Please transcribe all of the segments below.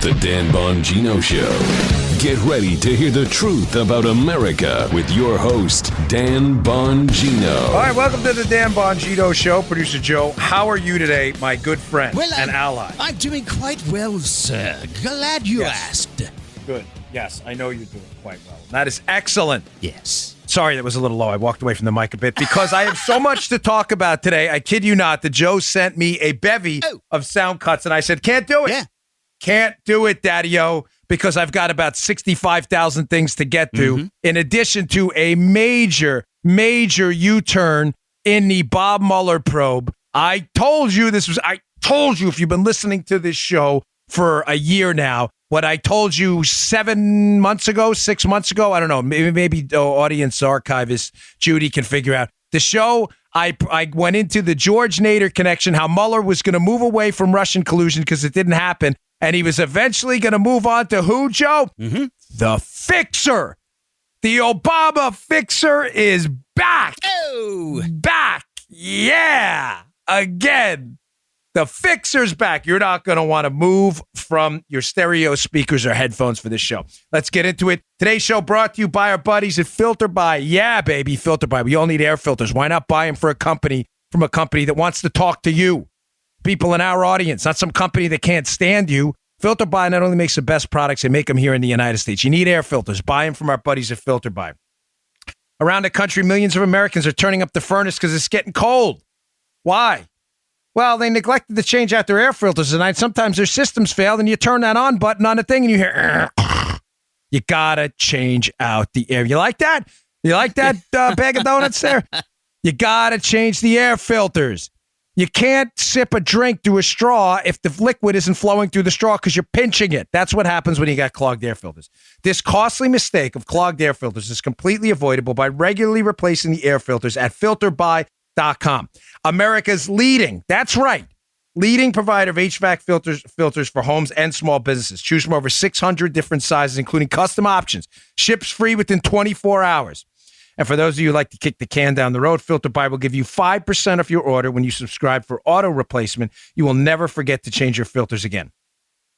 The Dan Bongino Show. Get ready to hear the truth about America with your host, Dan Bongino. All right, welcome to the Dan Bongino Show. Producer Joe, how are you today, my good friend and ally? I'm doing quite well, sir. Glad you asked. Good. Yes, I know you're doing quite well. That is excellent. Yes. Sorry, that was a little low. I walked away from the mic a bit because I have so much to talk about today. I kid you not, that Joe sent me a bevy of sound cuts, and I said, can't do it. Yeah. Can't do it, Daddy-O, because I've got about 65,000 things to get to, in addition to a major U-turn in the Bob Mueller probe. I told you if you've been listening to this show for a year now, what I told you 6 months ago, I don't know, maybe the audience archivist Judy can figure out. The show, I went into the George Nader connection, how Mueller was going to move away from Russian collusion because it didn't happen, and he was eventually going to move on to who, Joe? The fixer. The Obama fixer is back. Oh. Back. Yeah. Again. The fixer's back. You're not going to want to move from your stereo speakers or headphones for this show. Let's get into it. Today's show brought to you by our buddies at Filter By. Yeah, baby, Filter By. We all need air filters. Why not buy them from a company that wants to talk to you? People in our audience, not some company that can't stand you. Filter By not only makes the best products, they make them here in the United States. You need air filters. Buy them from our buddies at Filter By. Around the country, millions of Americans are turning up the furnace because it's getting cold. Why? Well, they neglected to change out their air filters tonight. Sometimes their systems fail, and you turn that on button on the thing, and you hear, you gotta change out the air. You like that? You like that bag of donuts there? You gotta change the air filters. You can't sip a drink through a straw if the liquid isn't flowing through the straw because you're pinching it. That's what happens when you got clogged air filters. This costly mistake of clogged air filters is completely avoidable by regularly replacing the air filters at filterby.com. America's leading provider of HVAC filters for homes and small businesses. Choose from over 600 different sizes, including custom options. Ships free within 24 hours. And for those of you who like to kick the can down the road, Filter By will give you 5% off your order when you subscribe for auto replacement. You will never forget to change your filters again.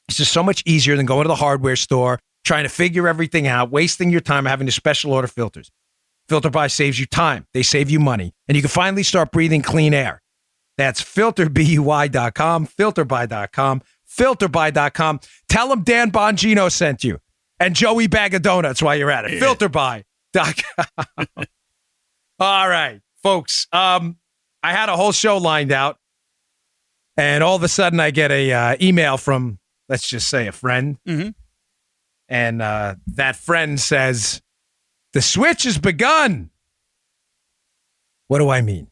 It's just so much easier than going to the hardware store, trying to figure everything out, wasting your time having to special order filters. Filter By saves you time. They save you money. And you can finally start breathing clean air. That's filterby.com, filterby.com, filterby.com. Tell them Dan Bongino sent you. And Joey Bag of Donuts while you're at it. Filterby.com. All right, folks. I had a whole show lined out. And all of a sudden I get a email from, let's just say, a friend. And that friend says, the switch has begun. What do I mean?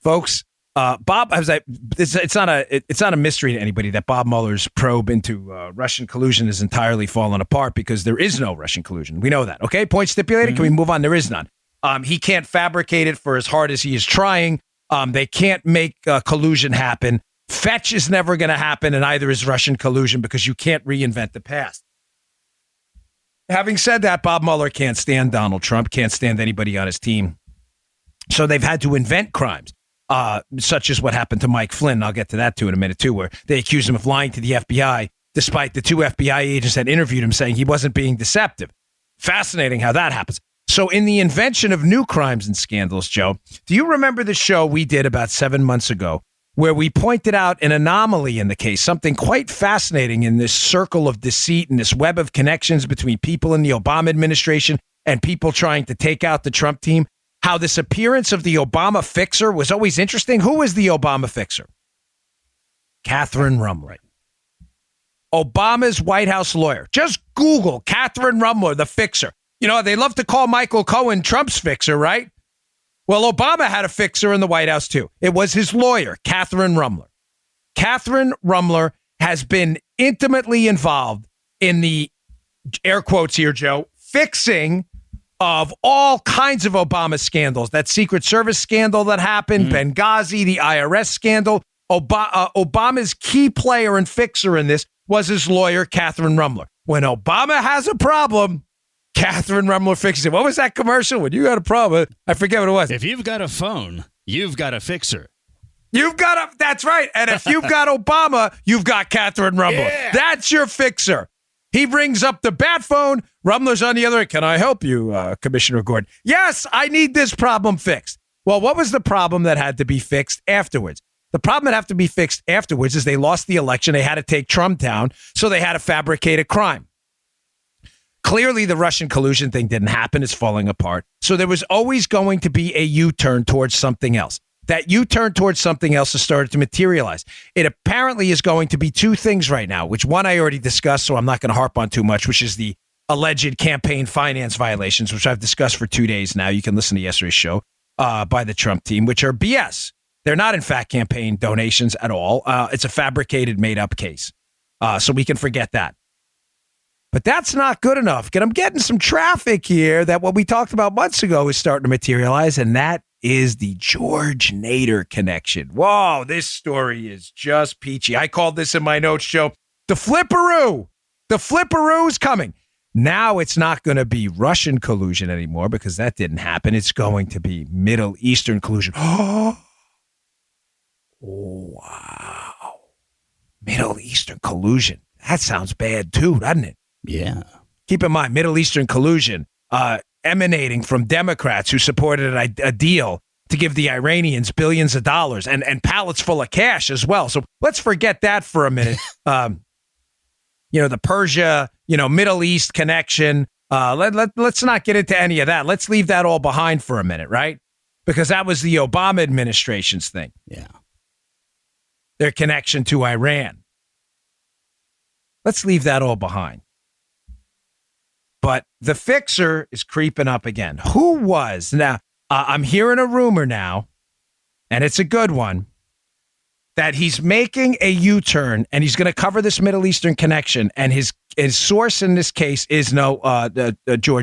Folks, Bob, it's not a mystery to anybody that Bob Mueller's probe into Russian collusion is entirely fallen apart because there is no Russian collusion. We know that. Okay, point stipulated. Can we move on? There is none. He can't fabricate it for as hard as he is trying. They can't make collusion happen. Fetch is never going to happen, and either is Russian collusion because you can't reinvent the past. Having said that, Bob Mueller can't stand Donald Trump, can't stand anybody on his team. So they've had to invent crimes, such as what happened to Mike Flynn. I'll get to that too in a minute too, where they accused him of lying to the FBI, despite the two FBI agents that interviewed him saying he wasn't being deceptive. Fascinating how that happens. So in the invention of new crimes and scandals, Joe, do you remember the show we did about 7 months ago where we pointed out an anomaly in the case, something quite fascinating in this circle of deceit and this web of connections between people in the Obama administration and people trying to take out the Trump team? How this appearance of the Obama fixer was always interesting. Who was the Obama fixer? Catherine Rumler. Obama's White House lawyer. Just Google Catherine Rumler, the fixer. You know, they love to call Michael Cohen Trump's fixer, right? Well, Obama had a fixer in the White House, too. It was his lawyer, Catherine Rumler. Catherine Rumler has been intimately involved in the, air quotes here, Joe, fixing of all kinds of Obama scandals. That Secret Service scandal that happened, Benghazi, the IRS scandal. Obama's key player and fixer in this was his lawyer, Catherine Rumler. When Obama has a problem, Catherine Rumler fixes it. What was that commercial? When you got a problem, I forget what it was. If you've got a phone, you've got a fixer. That's right. And if you've got Obama, you've got Catherine Rummler. Yeah. That's your fixer. He brings up the bat phone. Rummler's on the other end. Can I help you, Commissioner Gordon? Yes, I need this problem fixed. Well, what was the problem that had to be fixed afterwards? The problem that had to be fixed afterwards is they lost the election. They had to take Trump down, so they had to fabricate a crime. Clearly, the Russian collusion thing didn't happen. It's falling apart. So there was always going to be a U-turn towards something else. That U-turn towards something else has started to materialize. It apparently is going to be two things right now, which one I already discussed, so I'm not going to harp on too much, which is the alleged campaign finance violations, which I've discussed for 2 days now. You can listen to yesterday's show by the Trump team, which are BS. They're not, in fact, campaign donations at all. It's a fabricated, made-up case. So we can forget that. But that's not good enough. I'm getting some traffic here that what we talked about months ago is starting to materialize, and that is the George Nader connection. Whoa, this story is just peachy. I called this in my notes, Joe. The flipperoo. The flipperoo's coming. Now it's not going to be Russian collusion anymore because that didn't happen. It's going to be Middle Eastern collusion. Oh, wow. Middle Eastern collusion. That sounds bad too, doesn't it? Yeah. Keep in mind, Middle Eastern collusion emanating from Democrats who supported a deal to give the Iranians billions of dollars and pallets full of cash as well. So let's forget that for a minute. The Persia, Middle East connection. Let's not get into any of that. Let's leave that all behind for a minute, right? Because that was the Obama administration's thing. Yeah. Their connection to Iran. Let's leave that all behind. But the fixer is creeping up again. Who was? Now, I'm hearing a rumor now, and it's a good one, that he's making a U-turn, and he's going to cover this Middle Eastern connection, and his source in this case is George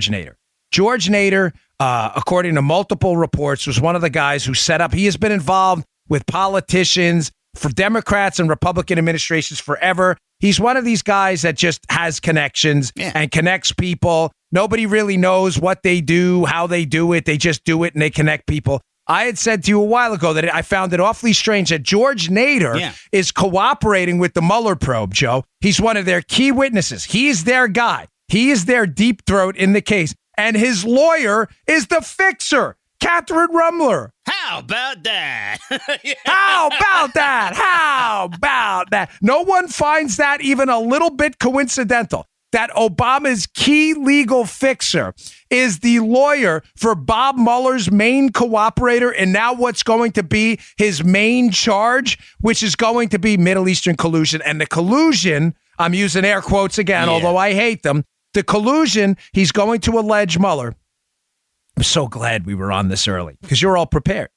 Nader. George Nader, according to multiple reports, was one of the guys who set up, he has been involved with politicians for Democrats and Republican administrations forever. He's one of these guys that just has connections and connects people. Nobody really knows what they do, how they do it. They just do it and they connect people. I had said to you a while ago that I found it awfully strange that George Nader is cooperating with the Mueller probe, Joe. He's one of their key witnesses. He's their guy. He is their deep throat in the case. And his lawyer is the fixer, Catherine Rummler. How about that? How about that? How about that? No one finds that even a little bit coincidental. That Obama's key legal fixer is the lawyer for Bob Mueller's main cooperator and now what's going to be his main charge, which is going to be Middle Eastern collusion. And the collusion, I'm using air quotes again, although I hate them, the collusion he's going to allege Mueller. I'm so glad we were on this early because you're all prepared.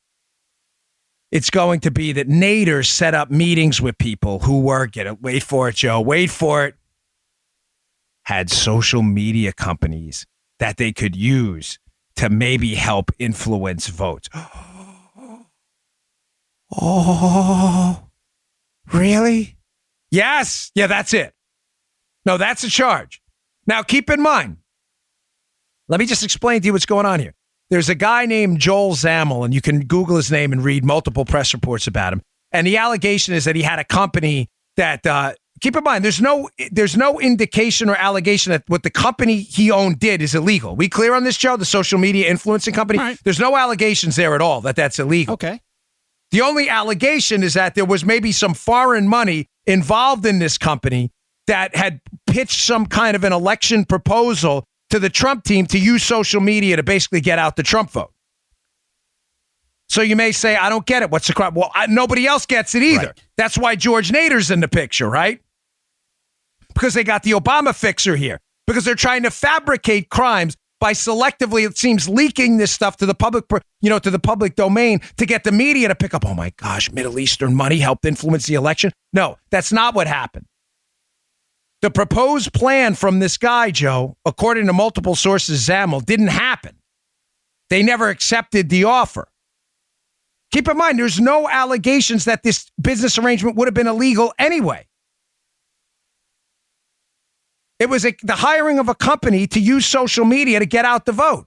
It's going to be that Nader set up meetings with people who were, wait for it, Joe, wait for it, had social media companies that they could use to maybe help influence votes. Oh, really? Yes. Yeah, that's it. No, that's a charge. Now, keep in mind, let me just explain to you what's going on here. There's a guy named Joel Zammel, and you can Google his name and read multiple press reports about him. And the allegation is that he had a company that, keep in mind, there's no indication or allegation that what the company he owned did is illegal. We clear on this, Joe? The social media influencing company? Right. There's no allegations there at all that that's illegal. Okay. The only allegation is that there was maybe some foreign money involved in this company that had pitched some kind of an election proposal to the Trump team to use social media to basically get out the Trump vote. So you may say, I don't get it. What's the crime? Well, nobody else gets it either. Right. That's why George Nader's in the picture, right? Because they got the Obama fixer here. Because they're trying to fabricate crimes by selectively, it seems, leaking this stuff to the public, to the public domain to get the media to pick up, oh my gosh, Middle Eastern money helped influence the election. No, that's not what happened. The proposed plan from this guy, Joe, according to multiple sources, Zammel, didn't happen. They never accepted the offer. Keep in mind, there's no allegations that this business arrangement would have been illegal anyway. It was the hiring of a company to use social media to get out the vote.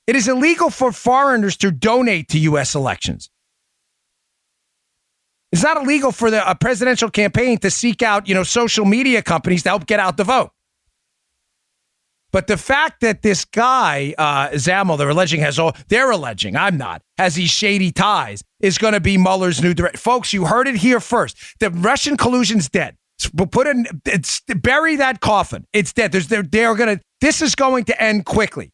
It is illegal for foreigners to donate to U.S. elections. It's not illegal for a presidential campaign to seek out, social media companies to help get out the vote. But the fact that this guy, Zamel, they're alleging, I'm not, has these shady ties, is going to be Mueller's new director. Folks, you heard it here first. The Russian collusion's dead. Bury that coffin. It's dead. This is going to end quickly.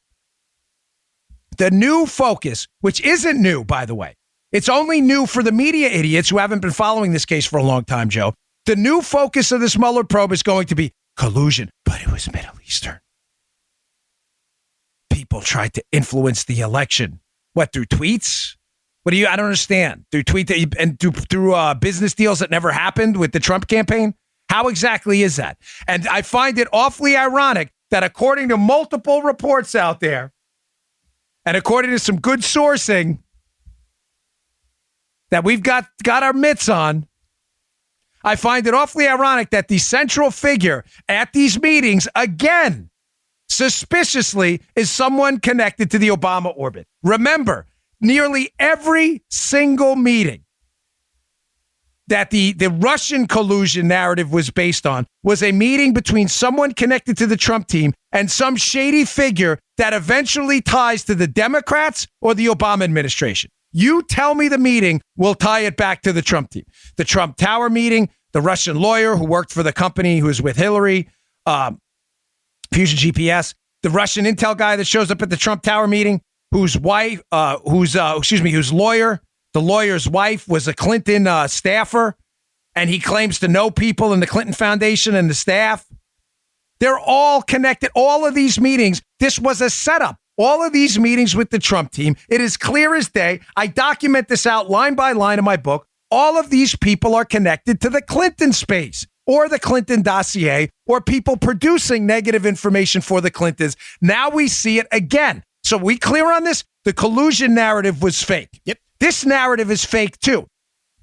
The new focus, which isn't new, by the way, it's only new for the media idiots who haven't been following this case for a long time, Joe. The new focus of this Mueller probe is going to be collusion, but it was Middle Eastern. People tried to influence the election. What, through tweets? I don't understand. Through through business deals that never happened with the Trump campaign? How exactly is that? And I find it awfully ironic that according to multiple reports out there, and according to some good sourcing that we've got our mitts on, I find it awfully ironic that the central figure at these meetings, again, suspiciously, is someone connected to the Obama orbit. Remember, nearly every single meeting that the Russian collusion narrative was based on was a meeting between someone connected to the Trump team and some shady figure that eventually ties to the Democrats or the Obama administration. You tell me the meeting, we'll tie it back to the Trump team. The Trump Tower meeting, the Russian lawyer who worked for the company who was with Hillary, Fusion GPS, the Russian intel guy that shows up at the Trump Tower meeting, whose lawyer, the lawyer's wife was a Clinton staffer, and he claims to know people in the Clinton Foundation and the staff. They're all connected. All of these meetings, this was a setup. All of these meetings with the Trump team, it is clear as day. I document this out line by line in my book. All of these people are connected to the Clinton space or the Clinton dossier or people producing negative information for the Clintons. Now we see it again. So we clear on this? The collusion narrative was fake. Yep. This narrative is fake too.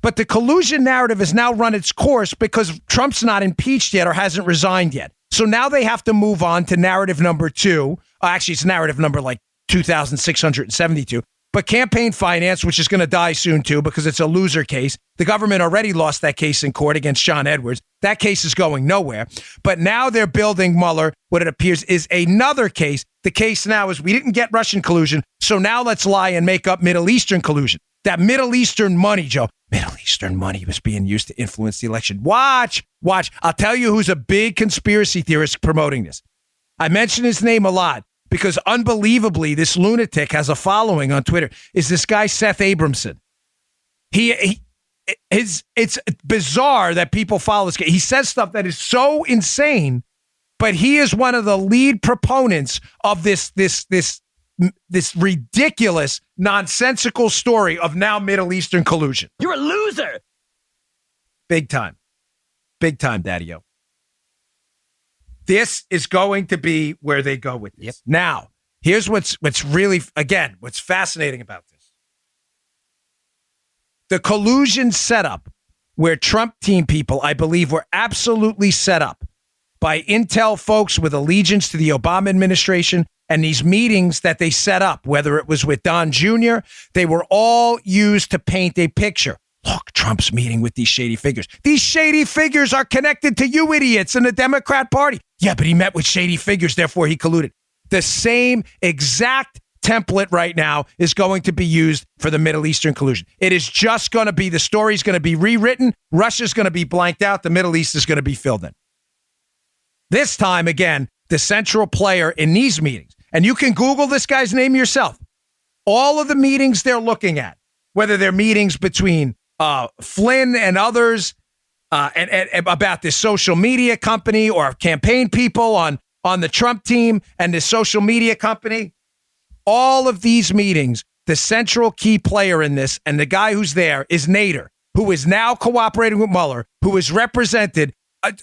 But the collusion narrative has now run its course because Trump's not impeached yet or hasn't resigned yet. So now they have to move on to narrative number 2. Actually, it's narrative number 2,672. But campaign finance, which is going to die soon too because it's a loser case. The government already lost that case in court against John Edwards. That case is going nowhere. But now they're building Mueller, what it appears is another case. The case now is we didn't get Russian collusion, so now let's lie and make up Middle Eastern collusion. That Middle Eastern money, Joe. Middle Eastern money was being used to influence the election. Watch. I'll tell you who's a big conspiracy theorist promoting this. I mention his name a lot because unbelievably, this lunatic has a following on Twitter. Is this guy Seth Abramson? It's bizarre that people follow this guy. He says stuff that is so insane, but he is one of the lead proponents of this ridiculous, nonsensical story of now Middle Eastern collusion. You're a loser. Big time, Daddy-O. This is going to be where they go with this. Yep. Now, here's what's really, again, what's fascinating about this. The collusion setup where Trump team people, I believe, were absolutely set up by intel folks with allegiance to the Obama administration and these meetings that they set up, whether it was with Don Jr., they were all used to paint a picture. Look, Trump's meeting with these shady figures. These shady figures are connected to you idiots in the Democrat Party. Yeah, but he met with shady figures, therefore he colluded. The same exact template right now is going to be used for the Middle Eastern collusion. It is just going to be, the story's going to be rewritten. Russia's going to be blanked out. The Middle East is going to be filled in. This time, again, the central player in these meetings, and you can Google this guy's name yourself. All of the meetings they're looking at, whether they're meetings between Flynn and others and about this social media company or campaign people on the Trump team and this social media company, all of these meetings, the central key player in this and the guy who's there is Nader, who is now cooperating with Mueller, who is represented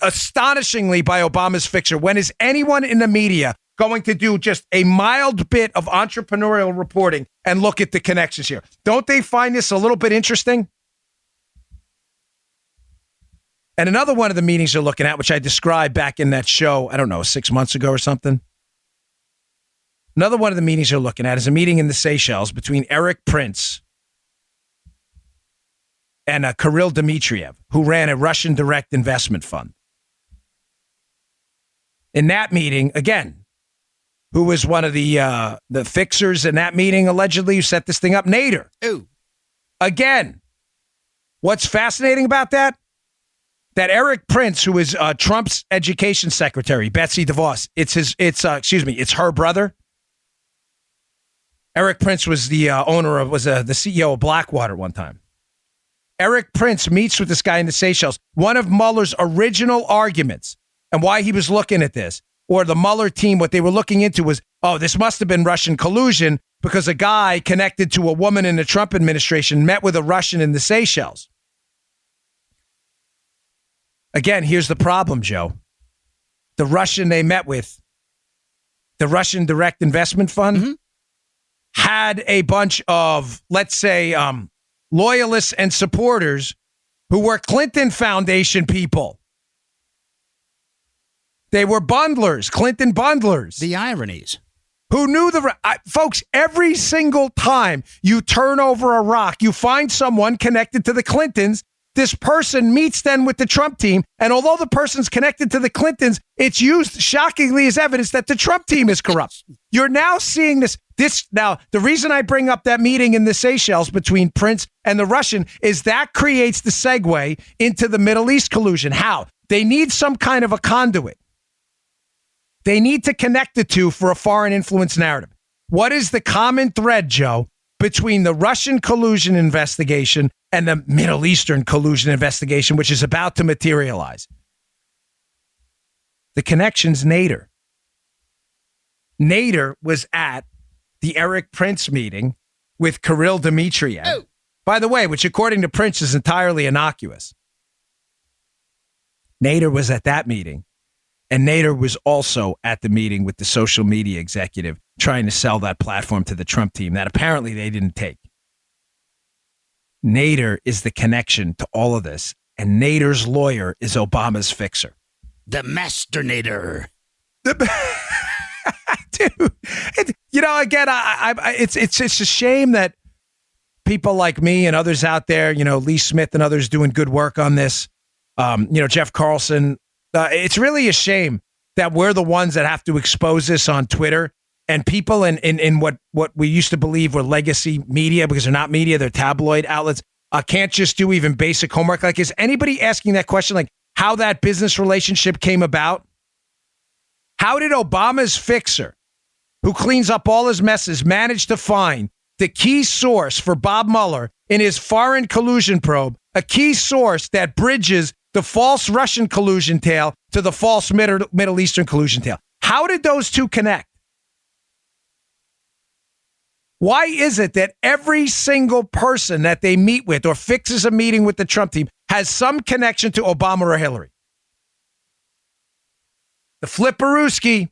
astonishingly by Obama's fixer. When is anyone in the media going to do just a mild bit of entrepreneurial reporting and look at the connections here? Don't they find this a little bit interesting? And another one of the meetings they're looking at, which I described back in that show, I don't know, 6 months ago or something. Another one of the meetings they're looking at is a meeting in the Seychelles between Eric Prince and Kirill Dmitriev, who ran a Russian direct investment fund. In that meeting, again, who was one of the fixers in that meeting, allegedly, who set this thing up? Nader. Ooh. Again, what's fascinating about that? That Eric Prince, who is Trump's education secretary, Betsy DeVos, it's her brother. Eric Prince was the the CEO of Blackwater one time. Eric Prince meets with this guy in the Seychelles. One of Mueller's original arguments and why he was looking at this, or the Mueller team, what they were looking into was, this must have been Russian collusion because a guy connected to a woman in the Trump administration met with a Russian in the Seychelles. Again, here's the problem, Joe. The Russian they met with, the Russian Direct Investment Fund, had a bunch of, let's say, loyalists and supporters who were Clinton Foundation people. They were bundlers, Clinton bundlers. The ironies. Who knew folks, every single time you turn over a rock, you find someone connected to the Clintons. This person meets then with the Trump team, and although the person's connected to the Clintons, it's used shockingly as evidence that the Trump team is corrupt. You're now seeing this. Now, the reason I bring up that meeting in the Seychelles between Prince and the Russian is that creates the segue into the Middle East collusion. How? They need some kind of a conduit. They need to connect the two for a foreign influence narrative. What is the common thread, Joe, between the Russian collusion investigation and the Middle Eastern collusion investigation, which is about to materialize? The connection's Nader. Nader was at the Eric Prince meeting with Kirill Dmitriev. Oh. By the way, which according to Prince is entirely innocuous. Nader was at that meeting, and Nader was also at the meeting with the social media executive trying to sell that platform to the Trump team that apparently they didn't take. Nader is the connection to all of this, and Nader's lawyer is Obama's fixer. The Master Nader. Dude, again, it's a shame that people like me and others out there, Lee Smith and others doing good work on this, Jeff Carlson, it's really a shame that we're the ones that have to expose this on Twitter, and people in what we used to believe were legacy media, because they're not media, they're tabloid outlets, can't just do even basic homework. Like, is anybody asking that question, like how that business relationship came about? How did Obama's fixer, who cleans up all his messes, manage to find the key source for Bob Mueller in his foreign collusion probe, a key source that bridges the false Russian collusion tale to the false Middle Eastern collusion tale? How did those two connect? Why is it that every single person that they meet with or fixes a meeting with the Trump team has some connection to Obama or Hillary? The flipperooski,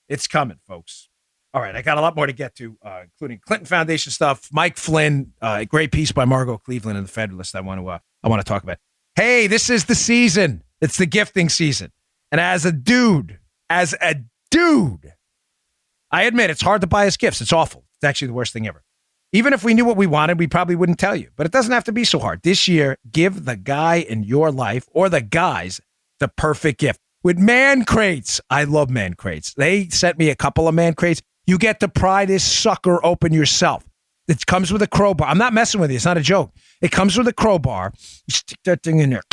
it's coming, folks. All right, I got a lot more to get to, including Clinton Foundation stuff, Mike Flynn, a great piece by Margot Cleveland in the Federalist I want to talk about. Hey, this is the season. It's the gifting season. And as a dude, I admit it's hard to buy us gifts. It's awful. It's actually the worst thing ever. Even if we knew what we wanted, we probably wouldn't tell you. But it doesn't have to be so hard. This year, give the guy in your life or the guys the perfect gift. With man crates. I love man crates. They sent me a couple of man crates. You get to pry this sucker open yourself. It comes with a crowbar. I'm not messing with you. It's not a joke. It comes with a crowbar. You stick that thing in there.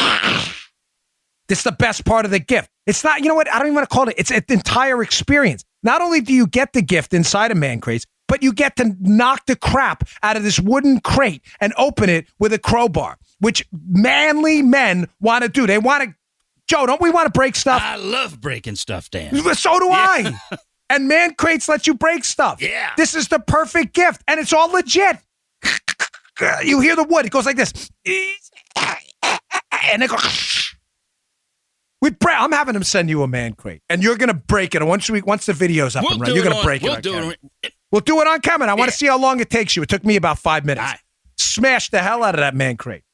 This is the best part of the gift. It's not, you know what? I don't even want to call it. It's an entire experience. Not only do you get the gift inside of man crates, but you get to knock the crap out of this wooden crate and open it with a crowbar, which manly men want to do. They want to, Joe, don't we want to break stuff? I love breaking stuff, Dan. So do I. And man crates let you break stuff. Yeah. This is the perfect gift, and it's all legit. You hear the wood. It goes like this. And it goes. I'm having them send you a man crate, and you're going to break it. And once the video's up and running, you're going to break it on camera. We'll do it on camera. I want to see how long it takes you. It took me about 5 minutes. Right. Smash the hell out of that man crate.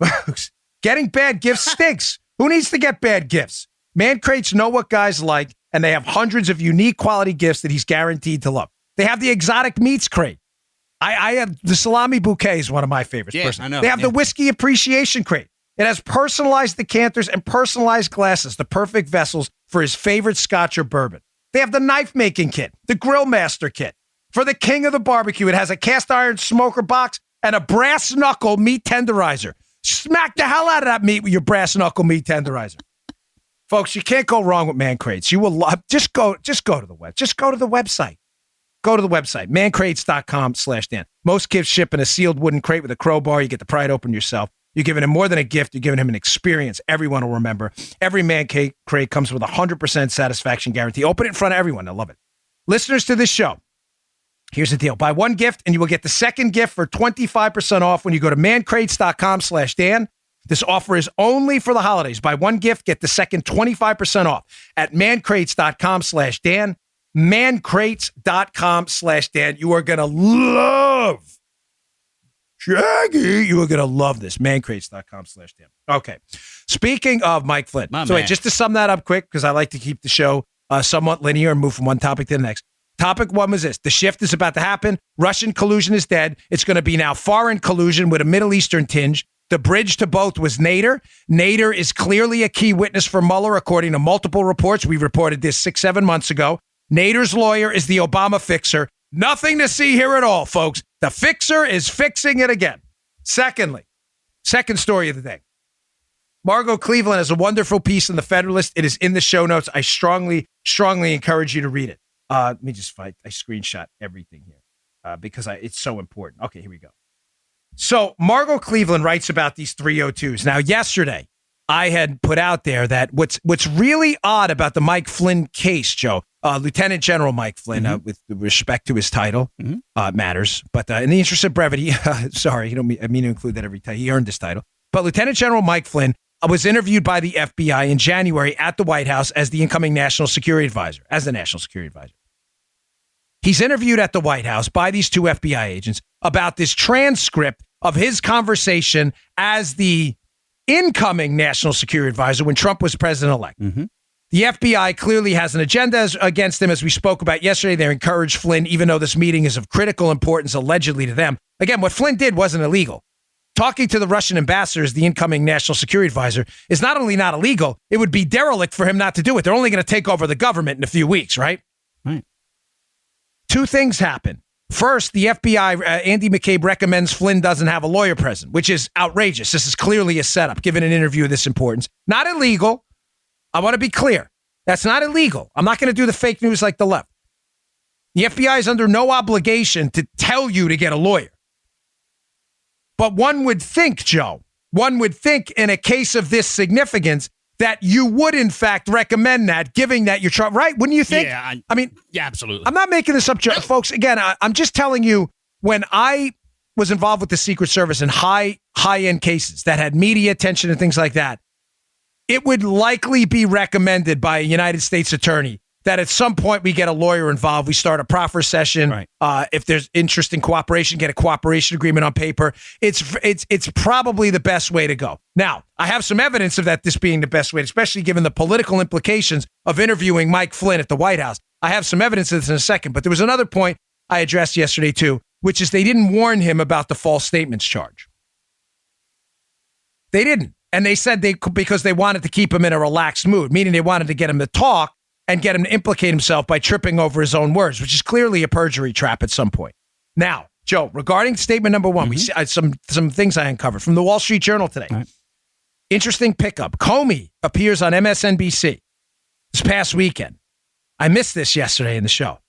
Folks, getting bad gifts stinks. Who needs to get bad gifts? Man crates know what guys like, and they have hundreds of unique quality gifts that he's guaranteed to love. They have the exotic meats crate. I have the salami bouquet is one of my favorites. Yeah, personally. I know. They have the whiskey appreciation crate. It has personalized decanters and personalized glasses, the perfect vessels for his favorite scotch or bourbon. They have the knife making kit, the grill master kit. For the king of the barbecue, it has a cast iron smoker box and a brass knuckle meat tenderizer. Smack the hell out of that meat with your brass knuckle meat tenderizer. Folks, you can't go wrong with man crates. You will love. Just go to the web. Just go to the website. Go to the website, mancrates.com/Dan. Most gifts ship in a sealed wooden crate with a crowbar. You get to pry it open yourself. You're giving him more than a gift. You're giving him an experience everyone will remember. Every man crate comes with a 100% satisfaction guarantee. Open it in front of everyone. They'll love it. Listeners to this show, here's the deal. Buy one gift and you will get the second gift for 25% off when you go to mancrates.com/Dan. This offer is only for the holidays. Buy one gift, get the second 25% off at mancrates.com/Dan. mancrates.com/Dan. You are going to love Shaggy. You are going to love this. mancrates.com/Dan. Okay. Speaking of Mike Flynn. Just to sum that up quick, because I like to keep the show somewhat linear and move from one topic to the next. Topic one was this. The shift is about to happen. Russian collusion is dead. It's going to be now foreign collusion with a Middle Eastern tinge. The bridge to both was Nader. Nader is clearly a key witness for Mueller, according to multiple reports. We reported this 6-7 months ago. Nader's lawyer is the Obama fixer. Nothing to see here at all, folks. The fixer is fixing it again. Secondly, second story of the day. Margot Cleveland has a wonderful piece in The Federalist. It is in the show notes. I strongly encourage you to read it. Let me just find. I screenshot everything here because it's so important. Okay, here we go. So Margot Cleveland writes about these 302s. Now, yesterday, I had put out there that what's really odd about the Mike Flynn case, Joe, Lieutenant General Mike Flynn, with respect to his title, matters. But in the interest of brevity, sorry, I mean to include that every time. He earned this title. But Lieutenant General Mike Flynn was interviewed by the FBI in January at the White House as the incoming National Security Advisor, He's interviewed at the White House by these two FBI agents about this transcript of his conversation as the incoming National Security Advisor when Trump was president-elect. The FBI clearly has an agenda against him, as we spoke about yesterday. They encourage Flynn, even though this meeting is of critical importance, allegedly, to them. Again, what Flynn did wasn't illegal. Talking to the Russian ambassador as the incoming National Security Advisor is not only not illegal, it would be derelict for him not to do it. They're only going to take over the government in a few weeks, right? Right. Two things happen. First, the FBI, Andy McCabe, recommends Flynn doesn't have a lawyer present, which is outrageous. This is clearly a setup, given an interview of this importance. Not illegal. I want to be clear. That's not illegal. I'm not going to do the fake news like the left. The FBI is under no obligation to tell you to get a lawyer. But one would think, Joe, in a case of this significance, that you would, in fact, recommend that, giving that you're trying, right? Wouldn't you think? Yeah, I mean, yeah, absolutely. I'm not making this up, folks. Again, I'm just telling you, when I was involved with the Secret Service in high-end cases that had media attention and things like that, it would likely be recommended by a United States attorney that at some point we get a lawyer involved. We start a proffer session. Right. If there's interest in cooperation, get a cooperation agreement on paper. It's probably the best way to go. Now, I have some evidence of this being the best way, especially given the political implications of interviewing Mike Flynn at the White House. I have some evidence of this in a second, but there was another point I addressed yesterday too, which is they didn't warn him about the false statements charge. They didn't. And they said because they wanted to keep him in a relaxed mood, meaning they wanted to get him to talk and get him to implicate himself by tripping over his own words, which is clearly a perjury trap at some point. Now, Joe, regarding statement number one, we see some things I uncovered from the Wall Street Journal today. Right. Interesting pickup. Comey appears on MSNBC this past weekend. I missed this yesterday in the show.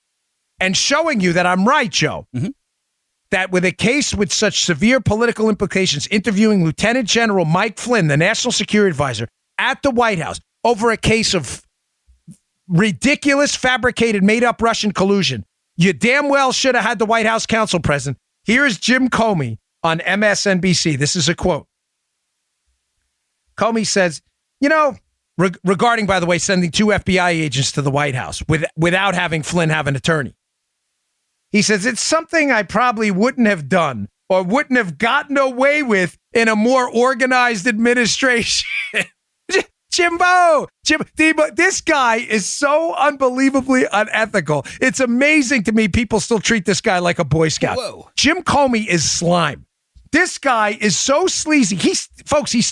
And showing you that I'm right, Joe, that with a case with such severe political implications, interviewing Lieutenant General Mike Flynn, the National Security Advisor, at the White House over a case of ridiculous, fabricated, made-up Russian collusion, you damn well should have had the White House counsel present. Here's Jim Comey on MSNBC. This is a quote. Comey says, regarding, by the way, sending 2 FBI agents to the White House without having Flynn have an attorney. He says, it's something I probably wouldn't have done or wouldn't have gotten away with in a more organized administration. Jimbo. This guy is so unbelievably unethical. It's amazing to me people still treat this guy like a Boy Scout. Whoa. Jim Comey is slime. This guy is so sleazy. This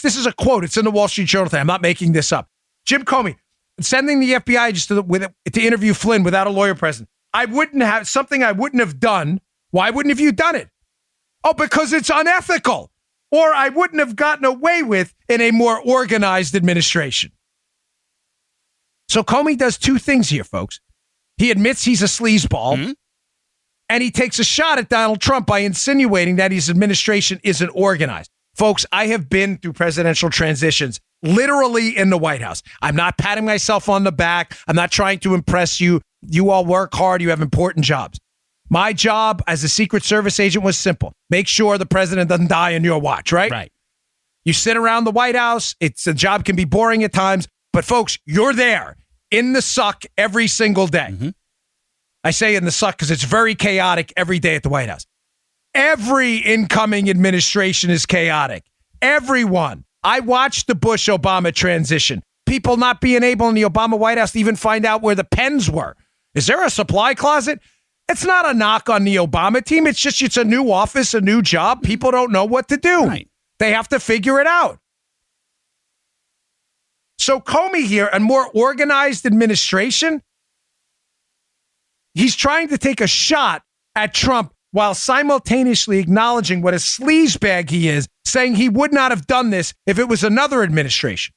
is a quote. It's in the Wall Street Journal today. I'm not making this up. Jim Comey sending the FBI just to interview Flynn without a lawyer present. I wouldn't have done. Why wouldn't have you done it? Oh, because it's unethical. Or I wouldn't have gotten away with in a more organized administration. So Comey does two things here, folks. He admits he's a sleazeball, and he takes a shot at Donald Trump by insinuating that his administration isn't organized. Folks, I have been through presidential transitions, literally in the White House. I'm not patting myself on the back. I'm not trying to impress you. You all work hard. You have important jobs. My job as a Secret Service agent was simple. Make sure the president doesn't die on your watch, right? Right. You sit around the White House. The job can be boring at times, but folks, you're there in the suck every single day. Mm-hmm. I say in the suck because it's very chaotic every day at the White House. Every incoming administration is chaotic. Everyone. I watched the Bush-Obama transition. People not being able in the Obama White House to even find out where the pens were. Is there a supply closet? It's not a knock on the Obama team. It's a new office, a new job. People don't know what to do. Right. They have to figure it out. So Comey here, a more organized administration, he's trying to take a shot at Trump while simultaneously acknowledging what a sleazebag he is, saying he would not have done this if it was another administration.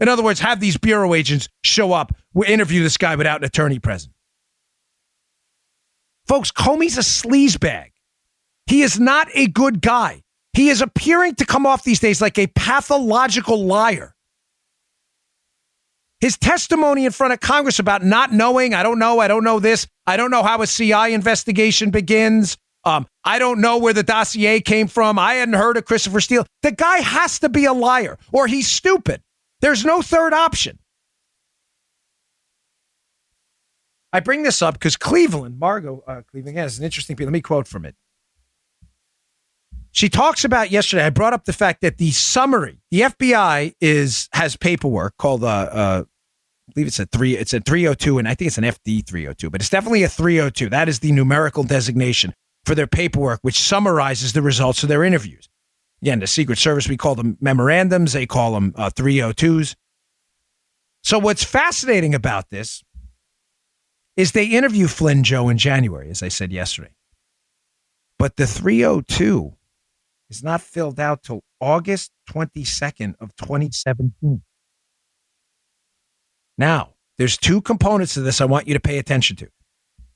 In other words, have these bureau agents show up, interview this guy without an attorney present. Folks, Comey's a sleazebag. He is not a good guy. He is appearing to come off these days like a pathological liar. His testimony in front of Congress about not knowing, I don't know this, I don't know how a CI investigation begins, I don't know where the dossier came from, I hadn't heard of Christopher Steele. The guy has to be a liar, or he's stupid. There's no third option. I bring this up because Margot Cleveland has an interesting piece. Let me quote from it. She talks about yesterday, I brought up the fact that the summary, the FBI has paperwork called, I believe it's a 302, and I think it's an FD 302, but it's definitely a 302. That is the numerical designation for their paperwork, which summarizes the results of their interviews. Again, the Secret Service, we call them memorandums. They call them 302s. So what's fascinating about this is they interview Flynn, Joe, in January, as I said yesterday. But the 302 is not filled out till August 22nd of 2017. Now, there's two components to this I want you to pay attention to.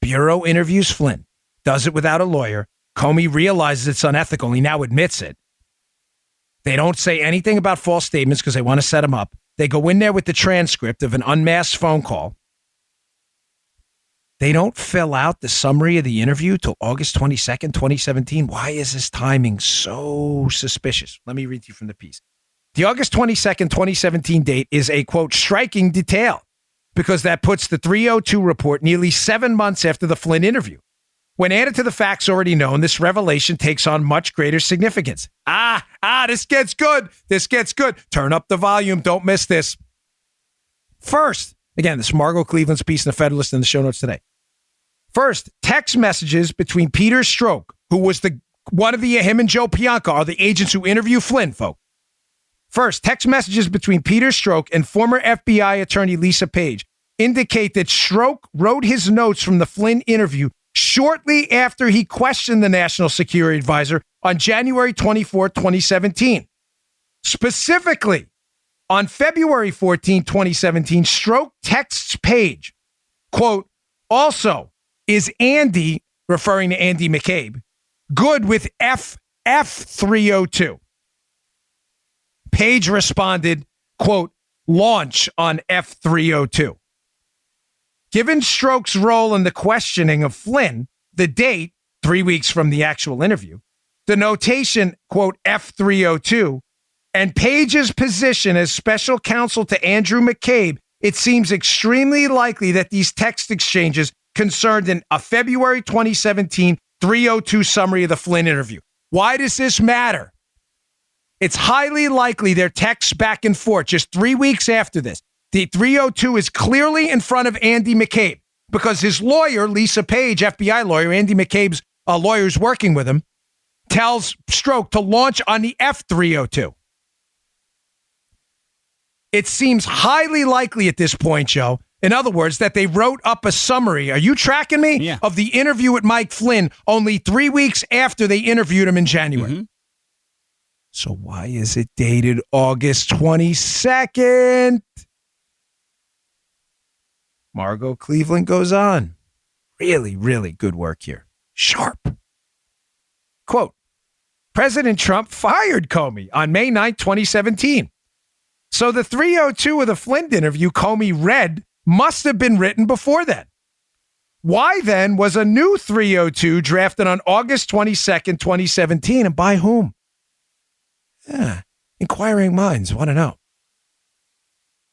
Bureau interviews Flynn, does it without a lawyer. Comey realizes it's unethical. He now admits it. They don't say anything about false statements because they want to set him up. They go in there with the transcript of an unmasked phone call. They don't fill out the summary of the interview till August 22nd, 2017. Why is this timing so suspicious? Let me read you from the piece. The August 22nd, 2017 date is a, quote, striking detail because that puts the 302 report nearly 7 months after the Flynn interview. When added to the facts already known, this revelation takes on much greater significance. This gets good. This gets good. Turn up the volume. Don't miss this. First, again, this is Margot Cleveland's piece in the Federalist in the show notes today. First, text messages between Peter Strzok, who was him and Joe Pianka are the agents who interview Flynn, folks. First, text messages between Peter Strzok and former FBI attorney Lisa Page indicate that Strzok wrote his notes from the Flynn interview shortly after he questioned the National Security Advisor on January 24, 2017. Specifically, on February 14, 2017, Strzok texts Page, quote, also, is Andy, referring to Andy McCabe, good with F302? Page responded, quote, launch on F302. Given Strzok's role in the questioning of Flynn, the date, 3 weeks from the actual interview, the notation, quote, F302, and Page's position as special counsel to Andrew McCabe, it seems extremely likely that these text exchanges concerned in a February 2017 302 summary of the Flynn interview. Why does this matter? It's highly likely their texts back and forth just 3 weeks after this. The 302 is clearly in front of Andy McCabe because his lawyer, Lisa Page, FBI lawyer, Andy McCabe's lawyer who's working with him, tells Strzok to launch on the F302. It seems highly likely at this point, Joe, in other words, that they wrote up a summary. Are you tracking me? Yeah. Of the interview with Mike Flynn only 3 weeks after they interviewed him in January. Mm-hmm. So why is it dated August 22nd? Margot Cleveland goes on. Really, really good work here. Sharp. Quote, President Trump fired Comey on May 9th, 2017. So the 302 of the Flynn interview Comey read must have been written before then. Why then was a new 302 drafted on August 22nd, 2017, and by whom? Inquiring minds want to know.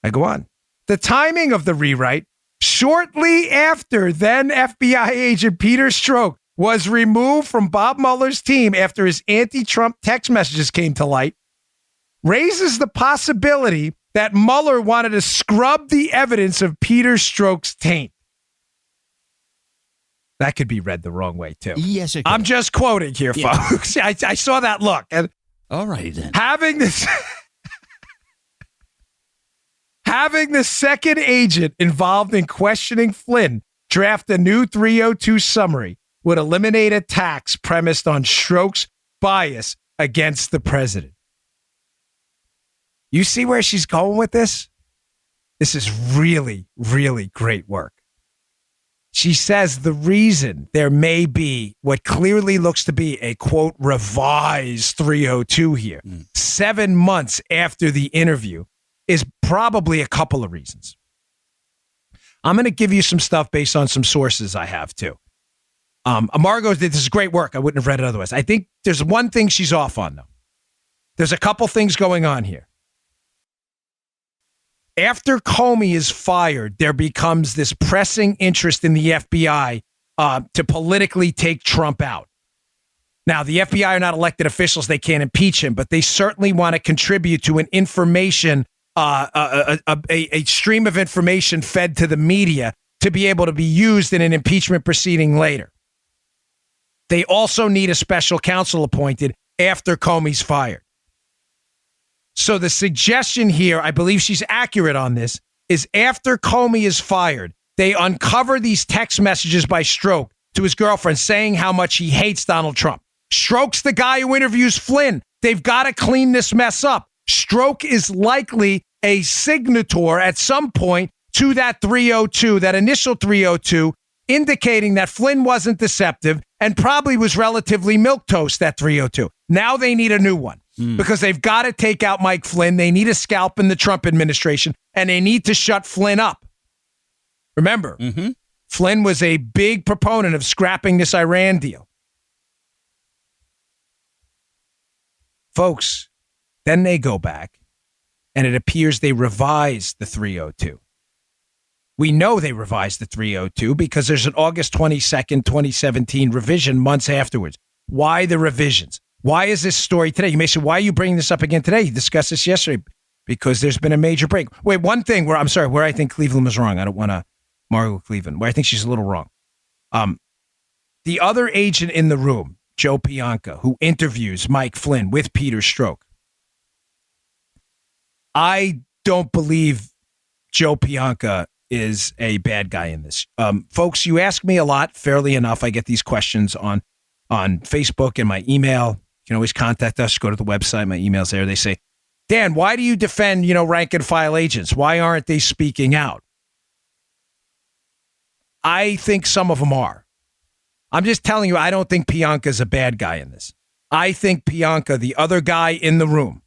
I go on. The timing of the rewrite, shortly after then FBI agent Peter Strzok was removed from Bob Mueller's team after his anti-Trump text messages came to light, raises the possibility that Mueller wanted to scrub the evidence of Peter Strzok's taint. That could be read the wrong way, too. Yes, it could. I'm just quoting here, folks. I saw that look. And All right, then. having the second agent involved in questioning Flynn draft a new 302 summary would eliminate attacks premised on Strzok's bias against the president. You see where she's going with this? This is really, really great work. She says the reason there may be what clearly looks to be a, quote, revised 302 here, 7 months after the interview, is probably a couple of reasons. I'm going to give you some stuff based on some sources I have, too. Margot did this great work. I wouldn't have read it otherwise. I think there's one thing she's off on, though. There's a couple things going on here. After Comey is fired, there becomes this pressing interest in the FBI to politically take Trump out. Now, the FBI are not elected officials. They can't impeach him, but they certainly want to contribute to an information, a stream of information fed to the media to be able to be used in an impeachment proceeding later. They also need a special counsel appointed after Comey's fired. So the suggestion here, I believe she's accurate on this, is after Comey is fired, they uncover these text messages by Strzok to his girlfriend saying how much he hates Donald Trump. Strzok's the guy who interviews Flynn. They've got to clean this mess up. Strzok is likely a signator at some point to that 302, that initial 302, indicating that Flynn wasn't deceptive and probably was relatively milquetoast, that 302. Now they need a new one. Because they've got to take out Mike Flynn. They need a scalp in the Trump administration, and they need to shut Flynn up. Remember, Flynn was a big proponent of scrapping this Iran deal. Folks, then they go back, and it appears they revised the 302. We know they revised the 302 because there's an August 22nd, 2017 revision months afterwards. Why the revisions? Why is this story today? You may say, why are you bringing this up again today? You discussed this yesterday. Because there's been a major break. Wait, one thing where I think Cleveland was wrong. I don't want to Margot Cleveland, where I think she's a little wrong. The other agent in the room, Joe Pianka, who interviews Mike Flynn with Peter Strzok. I don't believe Joe Pianka is a bad guy in this. Folks, you ask me a lot, fairly enough. I get these questions on Facebook and my email. You can always contact us. Go to the website. My email's there. They say, Dan, why do you defend, rank and file agents? Why aren't they speaking out? I think some of them are. I'm just telling you, I don't think Pianka's a bad guy in this. I think Pianka, the other guy in the room,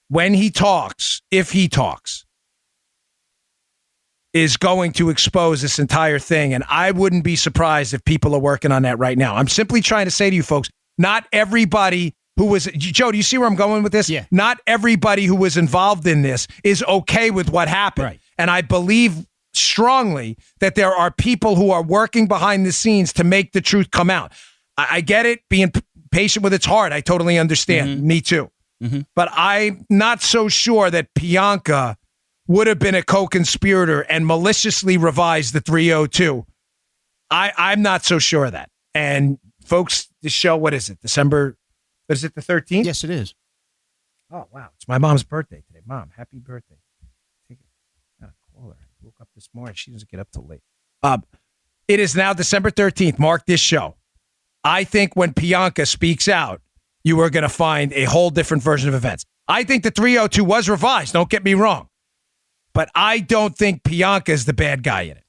when he talks, if he talks, is going to expose this entire thing. And I wouldn't be surprised if people are working on that right now. I'm simply trying to say to you folks, not everybody who was, Joe, do you see where I'm going with this? Yeah. Not everybody who was involved in this is okay with what happened. Right. And I believe strongly that there are people who are working behind the scenes to make the truth come out. I get it. Being patient with it's hard. I totally understand. Me too. but I'm not so sure that Bianca would have been a co-conspirator and maliciously revised the 302. I'm not so sure of that. And folks, the show, what is it? December, is it the 13th? Yes, it is. Oh, wow. It's my mom's birthday today. Mom, happy birthday. Take it. Gotta call her. I woke up this morning. She doesn't get up till late. It is now December 13th. Mark this show. I think when Bianca speaks out, you are going to find a whole different version of events. I think the 302 was revised. Don't get me wrong. But I don't think Bianca is the bad guy in it.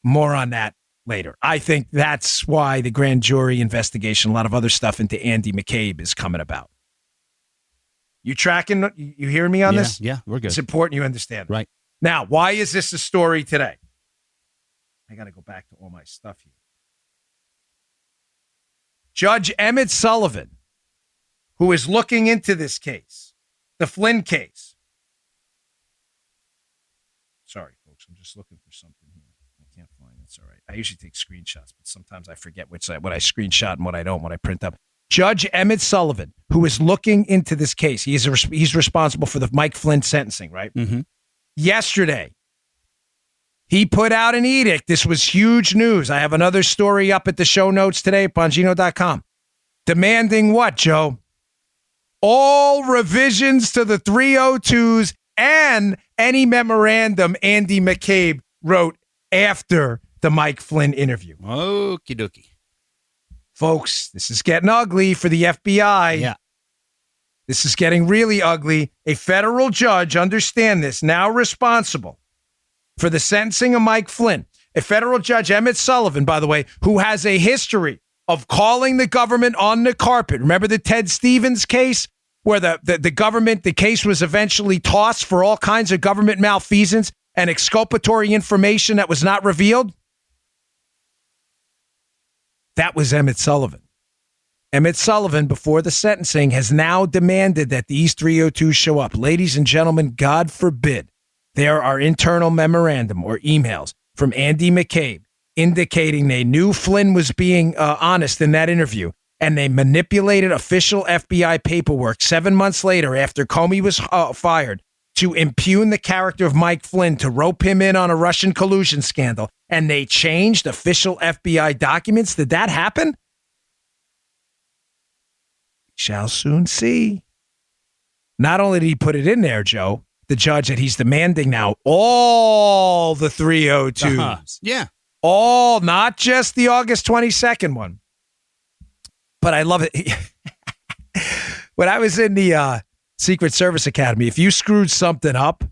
More on that later. I think that's why the grand jury investigation, a lot of other stuff into Andy McCabe is coming about. You tracking? You hearing me on this? Yeah, we're good. It's important you understand. Right. Now, why is this a story today? I got to go back to all my stuff here. Judge Emmett Sullivan, who is looking into this case, the Flynn case. Sorry, folks. I'm just looking for something here. I can't find it. It's all right. I usually take screenshots, but sometimes I forget what I screenshot and what I don't when I print up. Judge Emmett Sullivan, who is looking into this case, he's responsible for the Mike Flynn sentencing, right? Mm-hmm. Yesterday, he put out an edict. This was huge news. I have another story up at the show notes today at Bongino.com. Demanding what, Joe? All revisions to the 302s and any memorandum Andy McCabe wrote after the Mike Flynn interview. Okie dokie. Folks, this is getting ugly for the FBI. Yeah. This is getting really ugly. A federal judge, understand this, now responsible for the sentencing of Mike Flynn. A federal judge, Emmett Sullivan, by the way, who has a history of calling the government on the carpet. Remember the Ted Stevens case where the government, the case was eventually tossed for all kinds of government malfeasance and exculpatory information that was not revealed? That was Emmett Sullivan. Emmett Sullivan, before the sentencing, has now demanded that these 302s show up. Ladies and gentlemen, God forbid, there are internal memorandum or emails from Andy McCabe indicating they knew Flynn was being honest in that interview, and they manipulated official FBI paperwork 7 months later after Comey was fired to impugn the character of Mike Flynn, to rope him in on a Russian collusion scandal, and they changed official FBI documents. Did that happen? Shall soon see. Not only did he put it in there, Joe, the judge, that he's demanding now all the 302s. Uh-huh. Yeah. All, not just the August 22nd one. But I love it. When I was in the Secret Service Academy, if you screwed something up,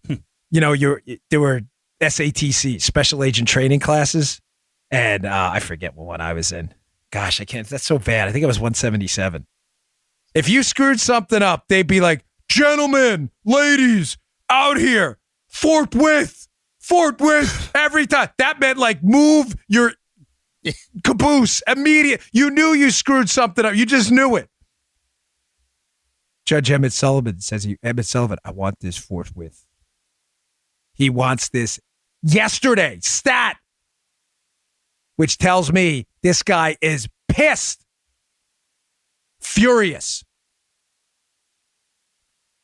there were SATC, Special Agent Training classes, and I forget what one I was in. Gosh, I can't. That's so bad. I think it was 177. If you screwed something up, they'd be like, gentlemen, ladies, out here, forthwith, every time. That meant like move your caboose immediate. You knew you screwed something up. You just knew it. Judge Emmett Sullivan says, Emmett Sullivan, I want this forthwith. He wants this yesterday. Stat. Which tells me this guy is pissed. Furious.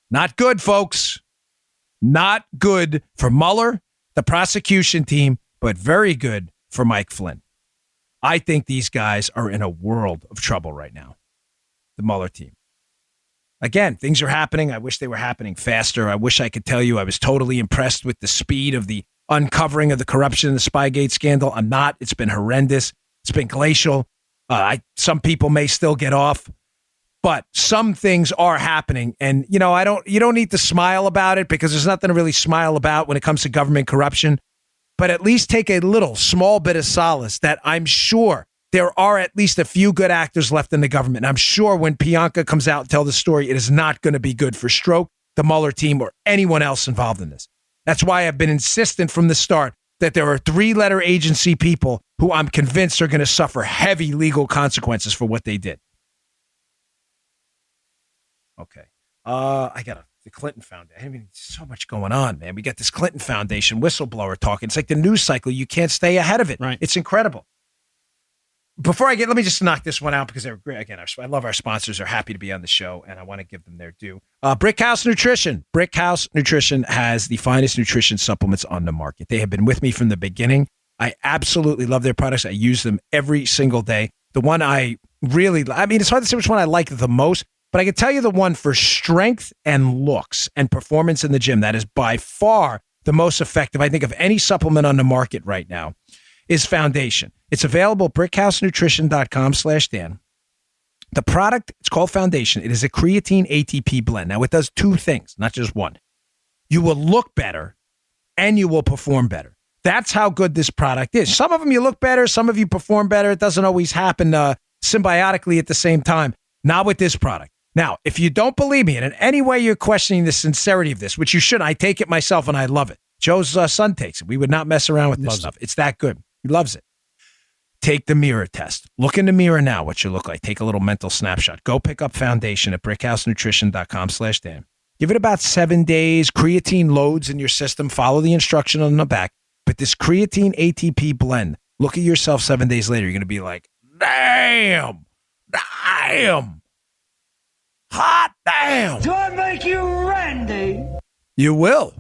Not good, folks. Not good for Mueller, the prosecution team, but very good for Mike Flynn. I think these guys are in a world of trouble right now. The Mueller team. Again, things are happening. I wish they were happening faster. I wish I could tell you I was totally impressed with the speed of the uncovering of the corruption in the Spygate scandal. I'm not. It's been horrendous. It's been glacial. Some people may still get off, but some things are happening. And, you don't need to smile about it, because there's nothing to really smile about when it comes to government corruption. But at least take a little small bit of solace that I'm sure there are at least a few good actors left in the government. And I'm sure when Bianca comes out and tells the story, it is not going to be good for Strzok, the Mueller team, or anyone else involved in this. That's why I've been insistent from the start that there are 3-letter agency people who I'm convinced are going to suffer heavy legal consequences for what they did. Okay. I got the Clinton Foundation. I mean, so much going on, man. We got this Clinton Foundation whistleblower talking. It's like the news cycle. You can't stay ahead of it. Right. It's incredible. Before let me just knock this one out because they're great. Again, I love our sponsors. They're happy to be on the show, and I want to give them their due. Brickhouse Nutrition. Brickhouse Nutrition has the finest nutrition supplements on the market. They have been with me from the beginning. I absolutely love their products. I use them every single day. The one it's hard to say which one I like the most, but I can tell you the one for strength and looks and performance in the gym that is by far the most effective, I think, of any supplement on the market right now is Foundation. It's available at brickhousenutrition.com/Dan. The product, it's called Foundation. It is a creatine ATP blend. Now, it does two things, not just one. You will look better and you will perform better. That's how good this product is. Some of them you look better, some of you perform better. It doesn't always happen symbiotically at the same time. Not with this product. Now, if you don't believe me, and in any way you're questioning the sincerity of this, which you should, I take it myself and I love it. Joe's son takes it. We would not mess around with this stuff. It's that good. He loves it. Take the mirror test. Look in the mirror now what you look like. Take a little mental snapshot. Go pick up Foundation at brickhousenutrition.com/Dan. Give it about 7 days. Creatine loads in your system. Follow the instruction on the back. But this creatine ATP blend, look at yourself 7 days later. You're going to be like, damn, hot damn. Do I make you Randy? You will.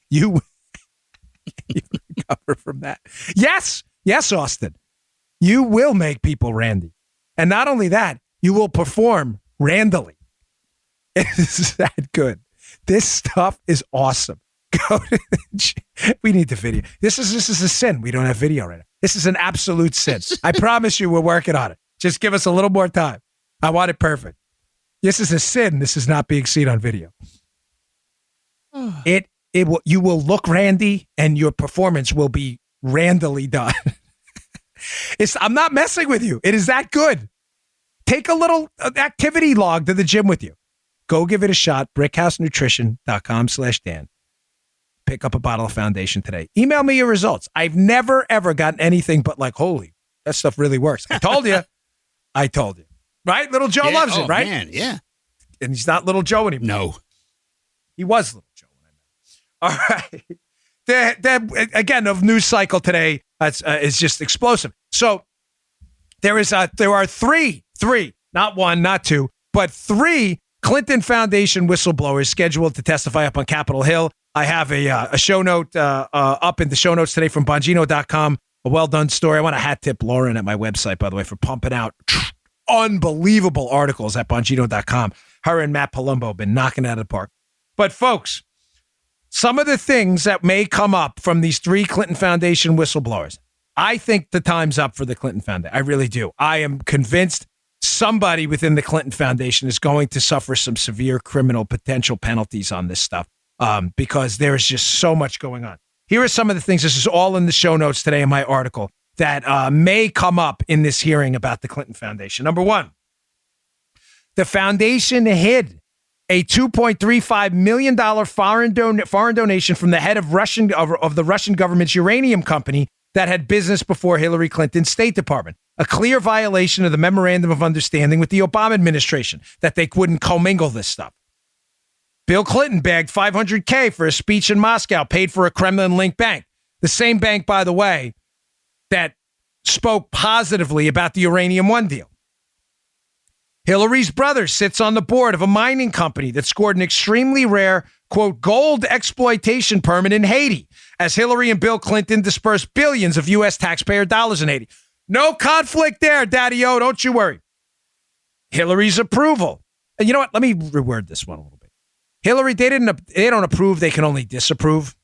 You recover from that. Yes, Austin. You will make people randy. And not only that, you will perform randily. It is that good. This stuff is awesome. We need the video. This is a sin. We don't have video right now. This is an absolute sin. I promise you we're working on it. Just give us a little more time. I want it perfect. This is a sin. This is not being seen on video. You will look randy and your performance will be randily done. I'm not messing with you. It is that good. Take a little activity log to the gym with you. Go give it a shot. brickhousenutrition.com/Dan. Pick up a bottle of Foundation today. Email me your results. I've never, ever gotten anything but like, holy, that stuff really works. I told you. Right? Little Joe loves it, right? Man, yeah. And he's not Little Joe anymore. No. He was Little Joe when I met him. All right. Again, the news cycle today is just explosive. So there are three, not one, not two, but three Clinton Foundation whistleblowers scheduled to testify up on Capitol Hill. I have a show note up in the show notes today from Bongino.com, a well-done story. I want to hat tip Lauren at my website, by the way, for pumping out unbelievable articles at Bongino.com. Her and Matt Palumbo have been knocking it out of the park. But folks, some of the things that may come up from these three Clinton Foundation whistleblowers, I think the time's up for the Clinton Foundation. I really do. I am convinced somebody within the Clinton Foundation is going to suffer some severe criminal potential penalties on this stuff because there is just so much going on. Here are some of the things. This is all in the show notes today in my article that may come up in this hearing about the Clinton Foundation. Number one, the foundation hid a $2.35 million foreign donation from the head of the Russian government's uranium company that had business before Hillary Clinton's State Department. A clear violation of the Memorandum of Understanding with the Obama administration that they wouldn't commingle this stuff. Bill Clinton bagged $500K for a speech in Moscow paid for a Kremlin-linked bank. The same bank, by the way, that spoke positively about the Uranium One deal. Hillary's brother sits on the board of a mining company that scored an extremely rare, quote, gold exploitation permit in Haiti as Hillary and Bill Clinton dispersed billions of U.S. taxpayer dollars in Haiti. No conflict there, Daddy-O. Don't you worry. Hillary's approval. And you know what? Let me reword this one a little bit. Hillary, they don't approve. They can only disapprove.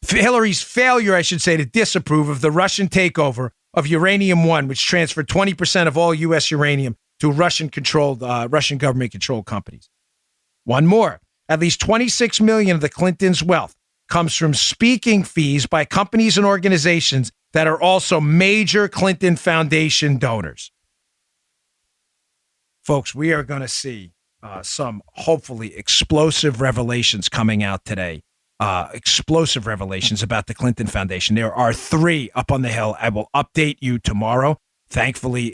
Hillary's failure, I should say, to disapprove of the Russian takeover of Uranium One, which transferred 20% of all U.S. uranium to Russian government-controlled companies. One more. At least $26 million of the Clintons' wealth comes from speaking fees by companies and organizations that are also major Clinton Foundation donors. Folks, we are going to see some hopefully explosive revelations coming out today. Explosive revelations about the Clinton Foundation. There are three up on the Hill. I will update you tomorrow. Thankfully,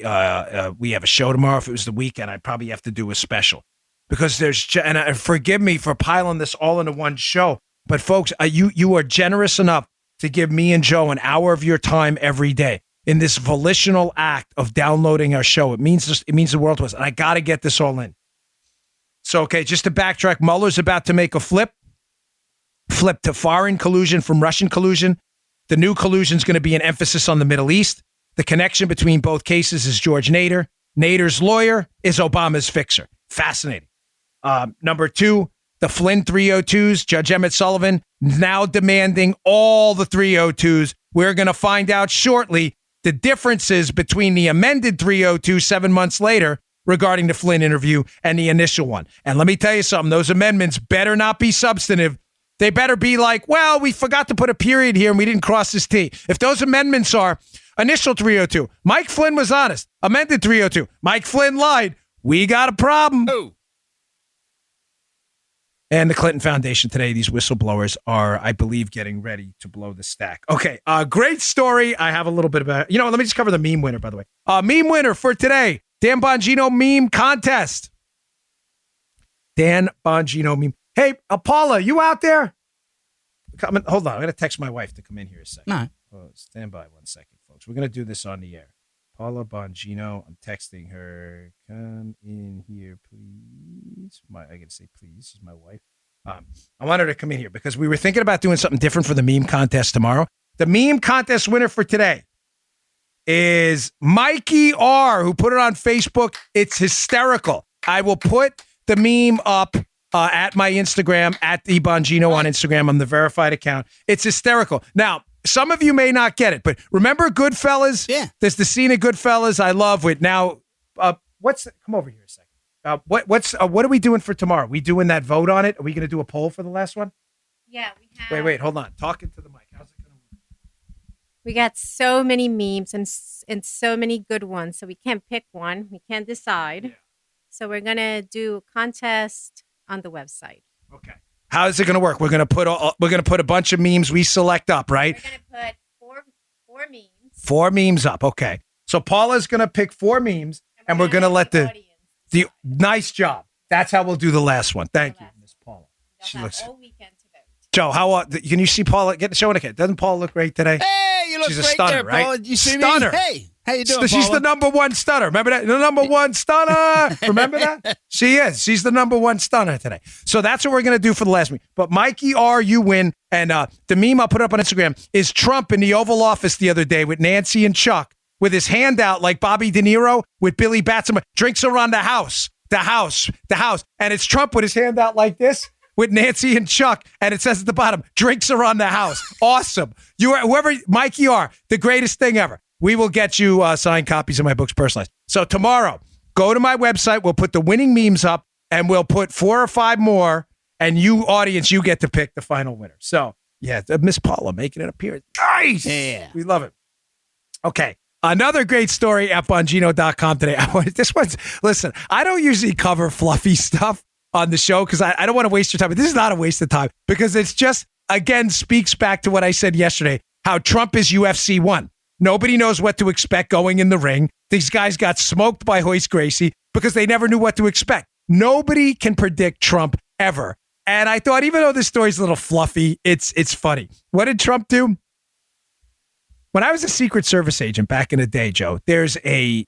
we have a show tomorrow. If it was the weekend, I'd probably have to do a special because and forgive me for piling this all into one show. But folks, you are generous enough to give me and Joe an hour of your time every day in this volitional act of downloading our show. It means the world to us. And I got to get this all in. So, okay, just to backtrack, Mueller's about to make a flip to foreign collusion from Russian collusion. The new collusion is going to be an emphasis on the Middle East. The connection between both cases is George Nader. Nader's lawyer is Obama's fixer. Fascinating. Number 2, the Flynn 302s, Judge Emmett Sullivan now demanding all the 302s. We're going to find out shortly the differences between the amended 302 7 months later regarding the Flynn interview and the initial one. And let me tell you something, those amendments better not be substantive. They better be like, well, we forgot to put a period here and we didn't cross this T. If those amendments are initial 302, Mike Flynn was honest, amended 302, Mike Flynn lied, we got a problem. Oh. And the Clinton Foundation today, these whistleblowers are, I believe, getting ready to blow the stack. Okay, great story. I have a little bit about, let me just cover the meme winner, by the way. Meme winner for today, Dan Bongino meme contest. Dan Bongino meme. Hey, Paula, you out there? Hold on, I'm going to text my wife to come in here a second. No. Oh, stand by 1 second, folks. We're going to do this on the air. Paula Bongino, I'm texting her. Come in here, please. I can say please. She's my wife. I want her to come in here because we were thinking about doing something different for the meme contest tomorrow. The meme contest winner for today is Mikey R, who put it on Facebook. It's hysterical. I will put the meme up at my Instagram, at the Bongino on Instagram. I'm the verified account. It's hysterical. Now, some of you may not get it, but remember Goodfellas? Yeah. There's the scene of Goodfellas I love with now. Come over here a second. What are we doing for tomorrow? We doing that vote on it? Are we going to do a poll for the last one? Yeah, we have. Wait, hold on. Talking to the mic. How's it going to work? We got so many memes and so many good ones, so we can't pick one. We can't decide. Yeah. So we're going to do a contest on the website. Okay. How is it going to work? We're going to put a bunch of memes we select up, right? We're going to put four memes. 4 memes up. Okay. So Paula's going to pick 4 memes, and we're going to let the nice job. That's how we'll do the last one. Thank you, Miss Paula. She looks all weekend to vote. Joe, how can you see Paula? Show it again. Doesn't Paula look great today? Hey, you look She's a great stunner, there, right? Paula. You see Stunner. me? Hey, how you doing, She's Paula? the number 1 stunner. Remember that? The number 1 stunner. Remember that? She is. She's the number 1 stunner today. So that's what we're going to do for the last week. But Mikey R, you win. And the meme I'll put up on Instagram is Trump in the Oval Office the other day with Nancy and Chuck with his hand out like Bobby De Niro with Billy Batson. Drinks are on the house. And it's Trump with his hand out like this with Nancy and Chuck. And it says at the bottom, drinks are on the house. Awesome. You are, whoever, Mikey R, the greatest thing ever. We will get you signed copies of my books personalized. So tomorrow, go to my website. We'll put the winning memes up and we'll put 4 or 5 more. And you, audience, you get to pick the final winner. So, yeah, Miss Paula making an appearance. Nice. Yeah. We love it. Okay. Another great story at Bongino.com today. Listen, I don't usually cover fluffy stuff on the show because I don't want to waste your time. But this is not a waste of time because it's just, again, speaks back to what I said yesterday, how Trump is UFC 1. Nobody knows what to expect going in the ring. These guys got smoked by Royce Gracie because they never knew what to expect. Nobody can predict Trump ever. And I thought, even though this story's a little fluffy, it's funny. What did Trump do? When I was a Secret Service agent back in the day, Joe, there's a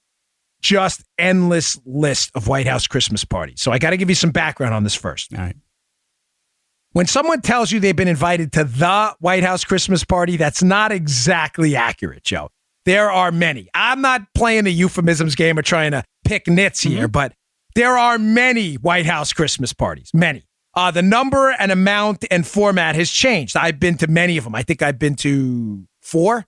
just endless list of White House Christmas parties. So I got to give you some background on this first. All right. When someone tells you they've been invited to the White House Christmas party, that's not exactly accurate, Joe. There are many. I'm not playing the euphemisms game or trying to pick nits here, but there are many White House Christmas parties, many. The number and amount and format has changed. I've been to many of them. I think I've been to 4,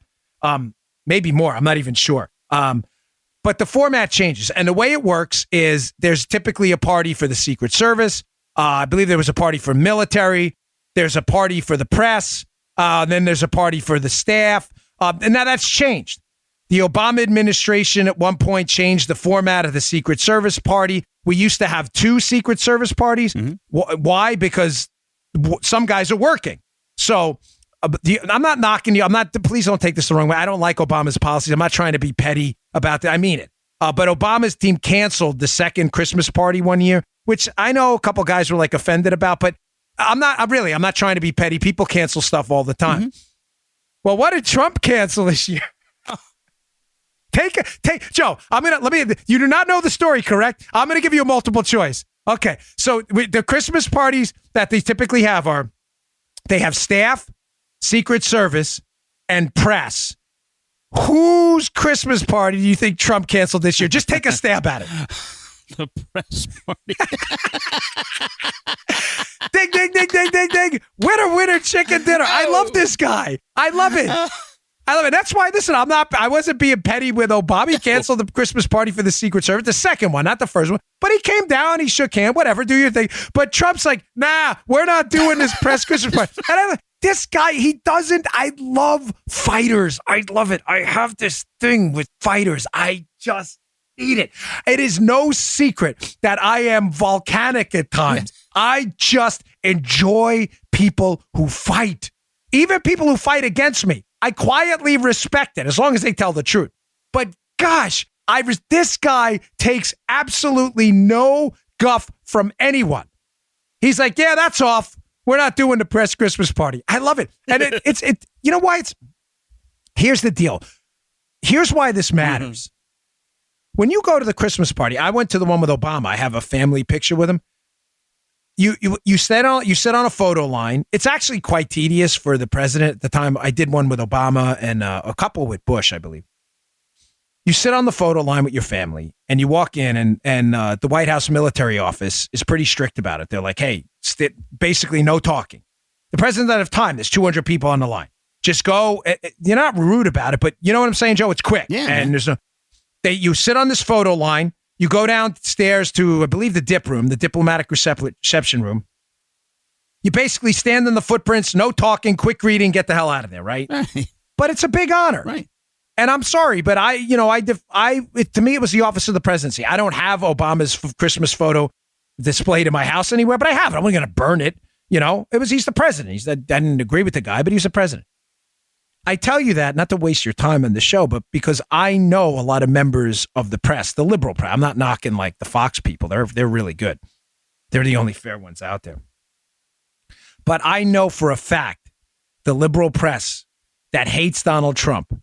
maybe more. I'm not even sure. But the format changes. And the way it works is there's typically a party for the Secret Service. I believe there was a party for military. There's a party for the press. Then there's a party for the staff. And now that's changed. The Obama administration at one point changed the format of the Secret Service party. We used to have 2 Secret Service parties. Why? Because some guys are working. So I'm not knocking you. Please don't take this the wrong way. I don't like Obama's policies. I'm not trying to be petty about that. I mean it. But Obama's team canceled the second Christmas party one year, which I know a couple guys were like offended about, but I'm not trying to be petty. People cancel stuff all the time. Well, what did Trump cancel this year? Take Joe. You do not know the story, correct? I'm going to give you a multiple choice. Okay, so the Christmas parties that they typically have they have staff, Secret Service, and press. Whose Christmas party do you think Trump canceled this year? Just take a stab at it. The press party. Ding, ding, ding, ding, ding, ding. Winner, winner, chicken dinner. I love this guy. I love it. That's why, listen, I wasn't being petty with Obama. He canceled the Christmas party for the Secret Service, the second one, not the first one. But he came down, he shook hands, whatever, do your thing. But Trump's like, nah, we're not doing this press Christmas party. And this guy, I love fighters. I love it. I have this thing with fighters. I just need it. It is no secret that I am volcanic at times. I just enjoy people who fight. Even people who fight against me. I quietly respect it as long as they tell the truth. But gosh, this guy takes absolutely no guff from anyone. He's like, yeah, that's off. We're not doing the press Christmas party. I love it. And it's you know why here's the deal. Here's why this matters. Mm-hmm. When you go to the Christmas party, I went to the one with Obama. I have a family picture with him. You sit on a photo line. It's actually quite tedious for the president at the time. I did one with Obama and a couple with Bush, I believe. You sit on the photo line with your family and you walk in and the White House military office is pretty strict about it. They're like, hey, basically no talking. The president doesn't have time. There's 200 people on the line. Just go. You're not rude about it, but you know what I'm saying, Joe? It's quick. Yeah. And you sit on this photo line. You go downstairs to, I believe, the dip room, the diplomatic reception room. You basically stand in the footprints, no talking, quick reading, get the hell out of there, right? But it's a big honor. Right. And I'm sorry, but to me, it was the office of the presidency. I don't have Obama's Christmas photo displayed in my house anywhere, but I have it. I'm not going to burn it. He's the president. I didn't agree with the guy, but he's the president. I tell you that not to waste your time on the show, but because I know a lot of members of the press, the liberal press. I'm not knocking like the Fox people. They're really good. They're the only fair ones out there. But I know for a fact the liberal press that hates Donald Trump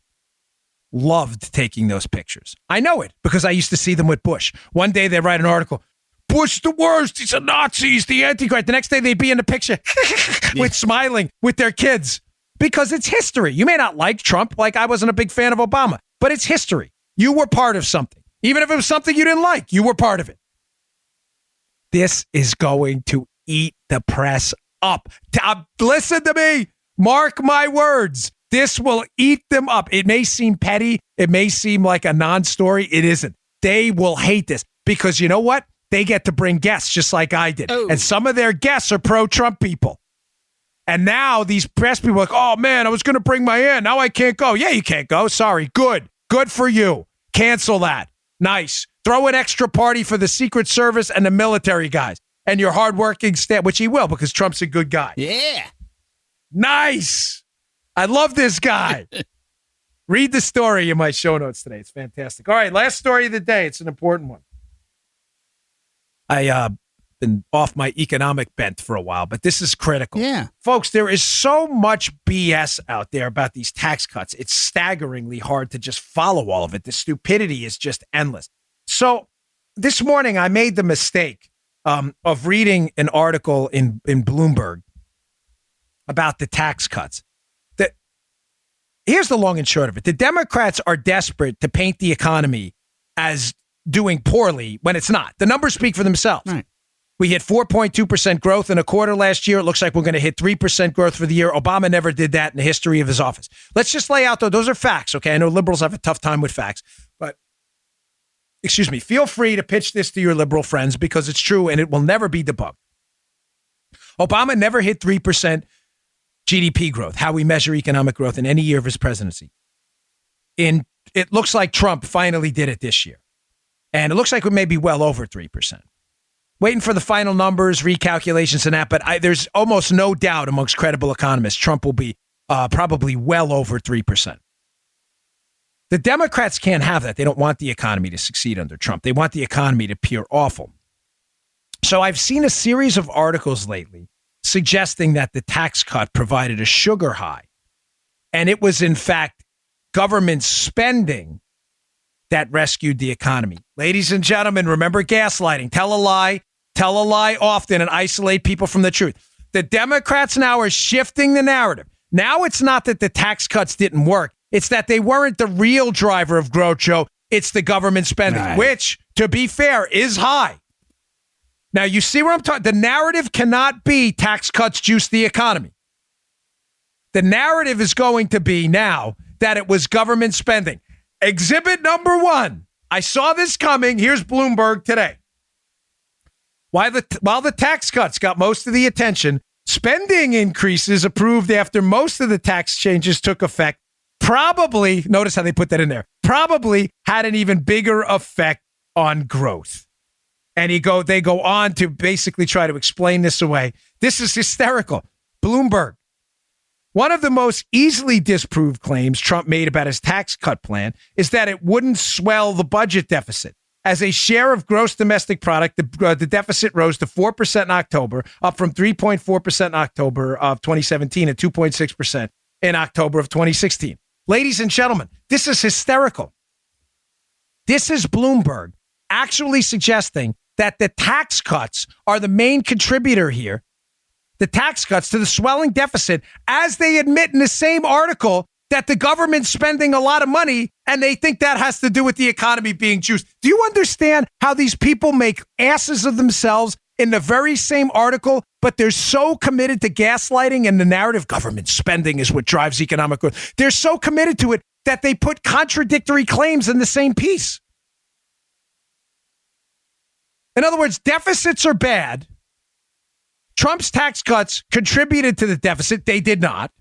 loved taking those pictures. I know it because I used to see them with Bush. One day they write an article, Bush the worst, he's a Nazi, he's the Antichrist. The next day they'd be in the picture with smiling with their kids. Because it's history. You may not like Trump, like I wasn't a big fan of Obama, but it's history. You were part of something. Even if it was something you didn't like, you were part of it. This is going to eat the press up. Listen to me. Mark my words. This will eat them up. It may seem petty. It may seem like a non-story. It isn't. They will hate this because you know what? They get to bring guests just like I did. Oh. And some of their guests are pro-Trump people. And now these press people are like, oh, man, I was going to bring my aunt. Now I can't go. Yeah, you can't go. Sorry. Good. Good for you. Cancel that. Nice. Throw an extra party for the Secret Service and the military guys and your hardworking staff, which he will because Trump's a good guy. Yeah. Nice. I love this guy. Read the story in my show notes today. It's fantastic. All right, last story of the day. It's an important one. Been off my economic bent for a while, but this is critical. Yeah. Folks, there is so much BS out there about these tax cuts. It's staggeringly hard to just follow all of it. The stupidity is just endless. So this morning I made the mistake of reading an article in Bloomberg about the tax cuts. Here's the long and short of it. The Democrats are desperate to paint the economy as doing poorly when it's not. The numbers speak for themselves. Right. We hit 4.2% growth in a quarter last year. It looks like we're going to hit 3% growth for the year. Obama never did that in the history of his office. Let's just lay out, though, those are facts, okay? I know liberals have a tough time with facts, but, feel free to pitch this to your liberal friends because it's true and it will never be debunked. Obama never hit 3% GDP growth, how we measure economic growth in any year of his presidency. It looks like Trump finally did it this year. And it looks like we may be well over 3%. Waiting for the final numbers, recalculations and that, but there's almost no doubt amongst credible economists Trump will be probably well over 3%. The Democrats can't have that. They don't want the economy to succeed under Trump. They want the economy to appear awful. So I've seen a series of articles lately suggesting that the tax cut provided a sugar high And it was, in fact, government spending that rescued the economy. Ladies and gentlemen, remember gaslighting. Tell a lie often, and isolate people from the truth. The Democrats now are shifting the narrative. Now it's not that the tax cuts didn't work. It's that they weren't the real driver of growth, Joe. It's the government spending, which, to be fair, is high. Now, you see where I'm talking? The narrative cannot be tax cuts juice the economy. The narrative is going to be now that it was government spending. Exhibit number 1. I saw this coming. Here's Bloomberg today. While the tax cuts got most of the attention, spending increases approved after most of the tax changes took effect probably, notice how they put that in there, probably had an even bigger effect on growth. And they go on to basically try to explain this away. This is hysterical. Bloomberg. One of the most easily disproved claims Trump made about his tax cut plan is that it wouldn't swell the budget deficit. As a share of gross domestic product, the deficit rose to 4% in October, up from 3.4% in October of 2017 and 2.6% in October of 2016. Ladies and gentlemen, this is hysterical. This is Bloomberg actually suggesting that the tax cuts are the main contributor here, the tax cuts to the swelling deficit, as they admit in the same article that the government's spending a lot of money and they think that has to do with the economy being juiced. Do you understand how these people make asses of themselves in the very same article, but they're so committed to gaslighting and the narrative government spending is what drives economic growth? They're so committed to it that they put contradictory claims in the same piece. In other words, deficits are bad. Trump's tax cuts contributed to the deficit. They did not.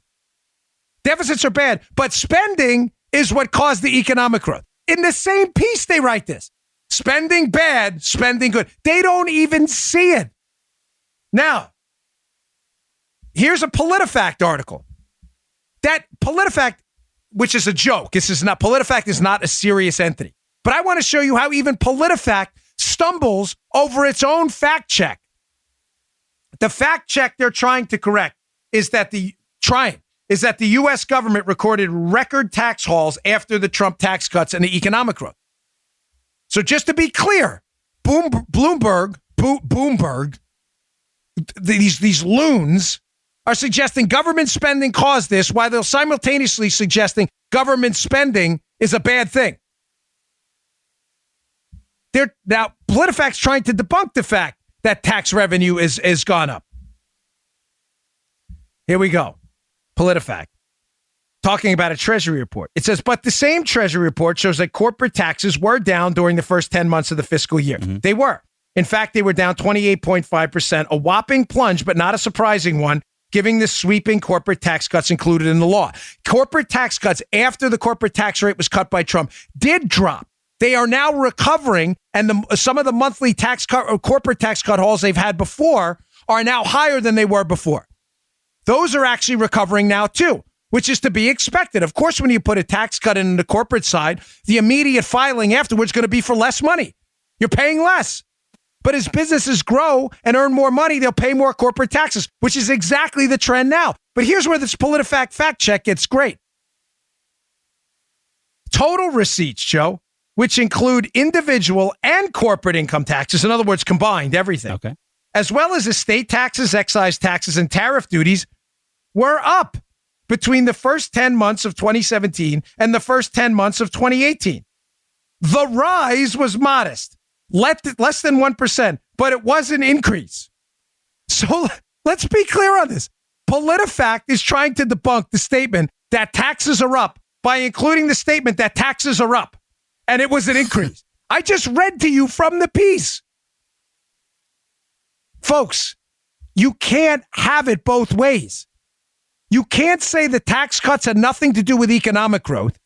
Deficits are bad, but spending is what caused the economic growth. In the same piece, they write this. Spending bad, spending good. They don't even see it. Now, here's a PolitiFact article. That PolitiFact, which is a joke. PolitiFact is not a serious entity. But I want to show you how even PolitiFact stumbles over its own fact check. The fact check they're trying to correct is that the U.S. government recorded record tax hauls after the Trump tax cuts and the economic growth. So just to be clear, Bloomberg, these loons are suggesting government spending caused this, while they're simultaneously suggesting government spending is a bad thing. Now, PolitiFact's trying to debunk the fact that tax revenue is gone up. Here we go. PolitiFact, talking about a Treasury report. It says, but the same Treasury report shows that corporate taxes were down during the first 10 months of the fiscal year. Mm-hmm. They were. In fact, they were down 28.5%, a whopping plunge, but not a surprising one, given the sweeping corporate tax cuts included in the law. Corporate tax cuts after the corporate tax rate was cut by Trump did drop. They are now recovering, and some of the monthly corporate tax cut hauls they've had before are now higher than they were before. Those are actually recovering now, too, which is to be expected. Of course, when you put a tax cut in the corporate side, the immediate filing afterwards is going to be for less money. You're paying less. But as businesses grow and earn more money, they'll pay more corporate taxes, which is exactly the trend now. But here's where this PolitiFact fact check gets great. Total receipts, Joe, which include individual and corporate income taxes, in other words, combined, everything, okay, as well as estate taxes, excise taxes, and tariff duties, were up between the first 10 months of 2017 and the first 10 months of 2018. The rise was modest, less than 1%, but it was an increase. So let's be clear on this. PolitiFact is trying to debunk the statement that taxes are up by including the statement that taxes are up, and it was an increase. I just read to you from the piece. Folks, you can't have it both ways. You can't say the tax cuts had nothing to do with economic growth,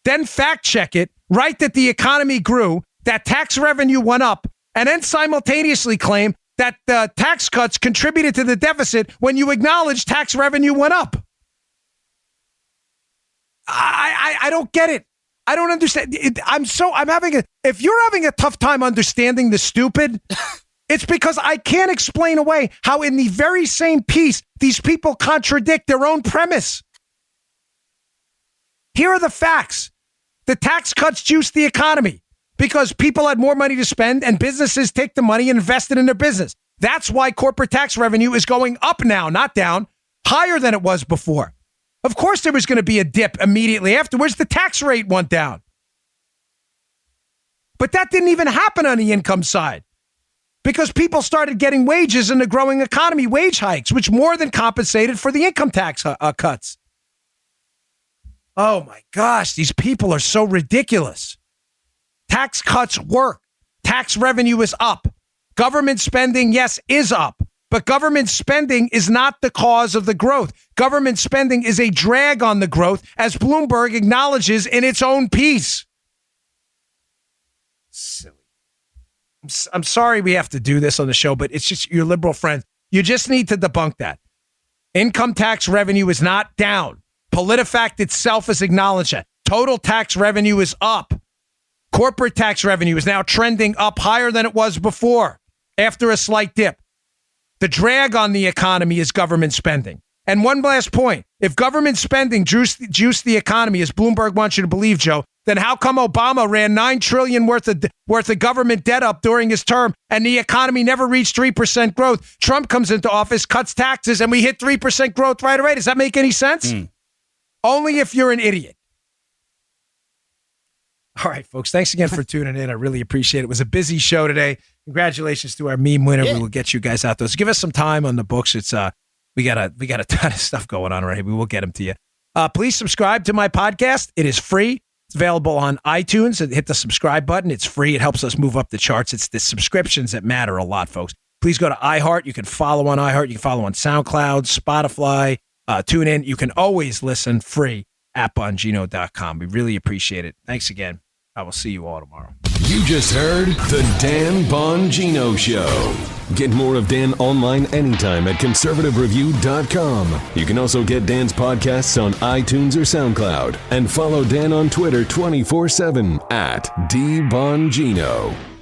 then fact check it, write that the economy grew, that tax revenue went up, and then simultaneously claim that the tax cuts contributed to the deficit when you acknowledge tax revenue went up. I don't get it. I don't understand. If you're having a tough time understanding the stupid, it's because I can't explain away how in the very same piece, these people contradict their own premise. Here are the facts. The tax cuts juiced the economy because people had more money to spend and businesses take the money and invest it in their business. That's why corporate tax revenue is going up now, not down, higher than it was before. Of course, there was going to be a dip immediately afterwards. The tax rate went down. But that didn't even happen on the income side because people started getting wages in the growing economy, wage hikes, which more than compensated for the income tax cuts. Oh my gosh, these people are so ridiculous. Tax cuts work. Tax revenue is up. Government spending, yes, is up. But government spending is not the cause of the growth. Government spending is a drag on the growth, as Bloomberg acknowledges in its own piece. Silly. I'm sorry we have to do this on the show, but it's just your liberal friends. You just need to debunk that. Income tax revenue is not down. PolitiFact itself has acknowledged that. Total tax revenue is up. Corporate tax revenue is now trending up higher than it was before, after a slight dip. The drag on the economy is government spending. And one last point. If government spending juiced the economy, as Bloomberg wants you to believe, Joe, then how come Obama ran $9 trillion worth of government debt up during his term and the economy never reached 3% growth? Trump comes into office, cuts taxes, and we hit 3% growth right away. Does that make any sense? Only if you're an idiot. All right, folks. Thanks again for tuning in. I really appreciate it. It was a busy show today. Congratulations to our meme winner. We will get you guys out those. Give us some time on the books. It's we got a ton of stuff going on already. We will get them to you. Please subscribe to my podcast. It is free. It's available on iTunes. Hit the subscribe button. It's free. It helps us move up the charts. It's the subscriptions that matter a lot, folks. Please go to iHeart. You can follow on iHeart. You can follow on SoundCloud, Spotify, TuneIn. You can always listen free at Bongino.com. We really appreciate it. Thanks again. I will see you all tomorrow. You just heard The Dan Bongino Show. Get more of Dan online anytime at conservativereview.com. You can also get Dan's podcasts on iTunes or SoundCloud. And follow Dan on Twitter 24/7 at DBongino.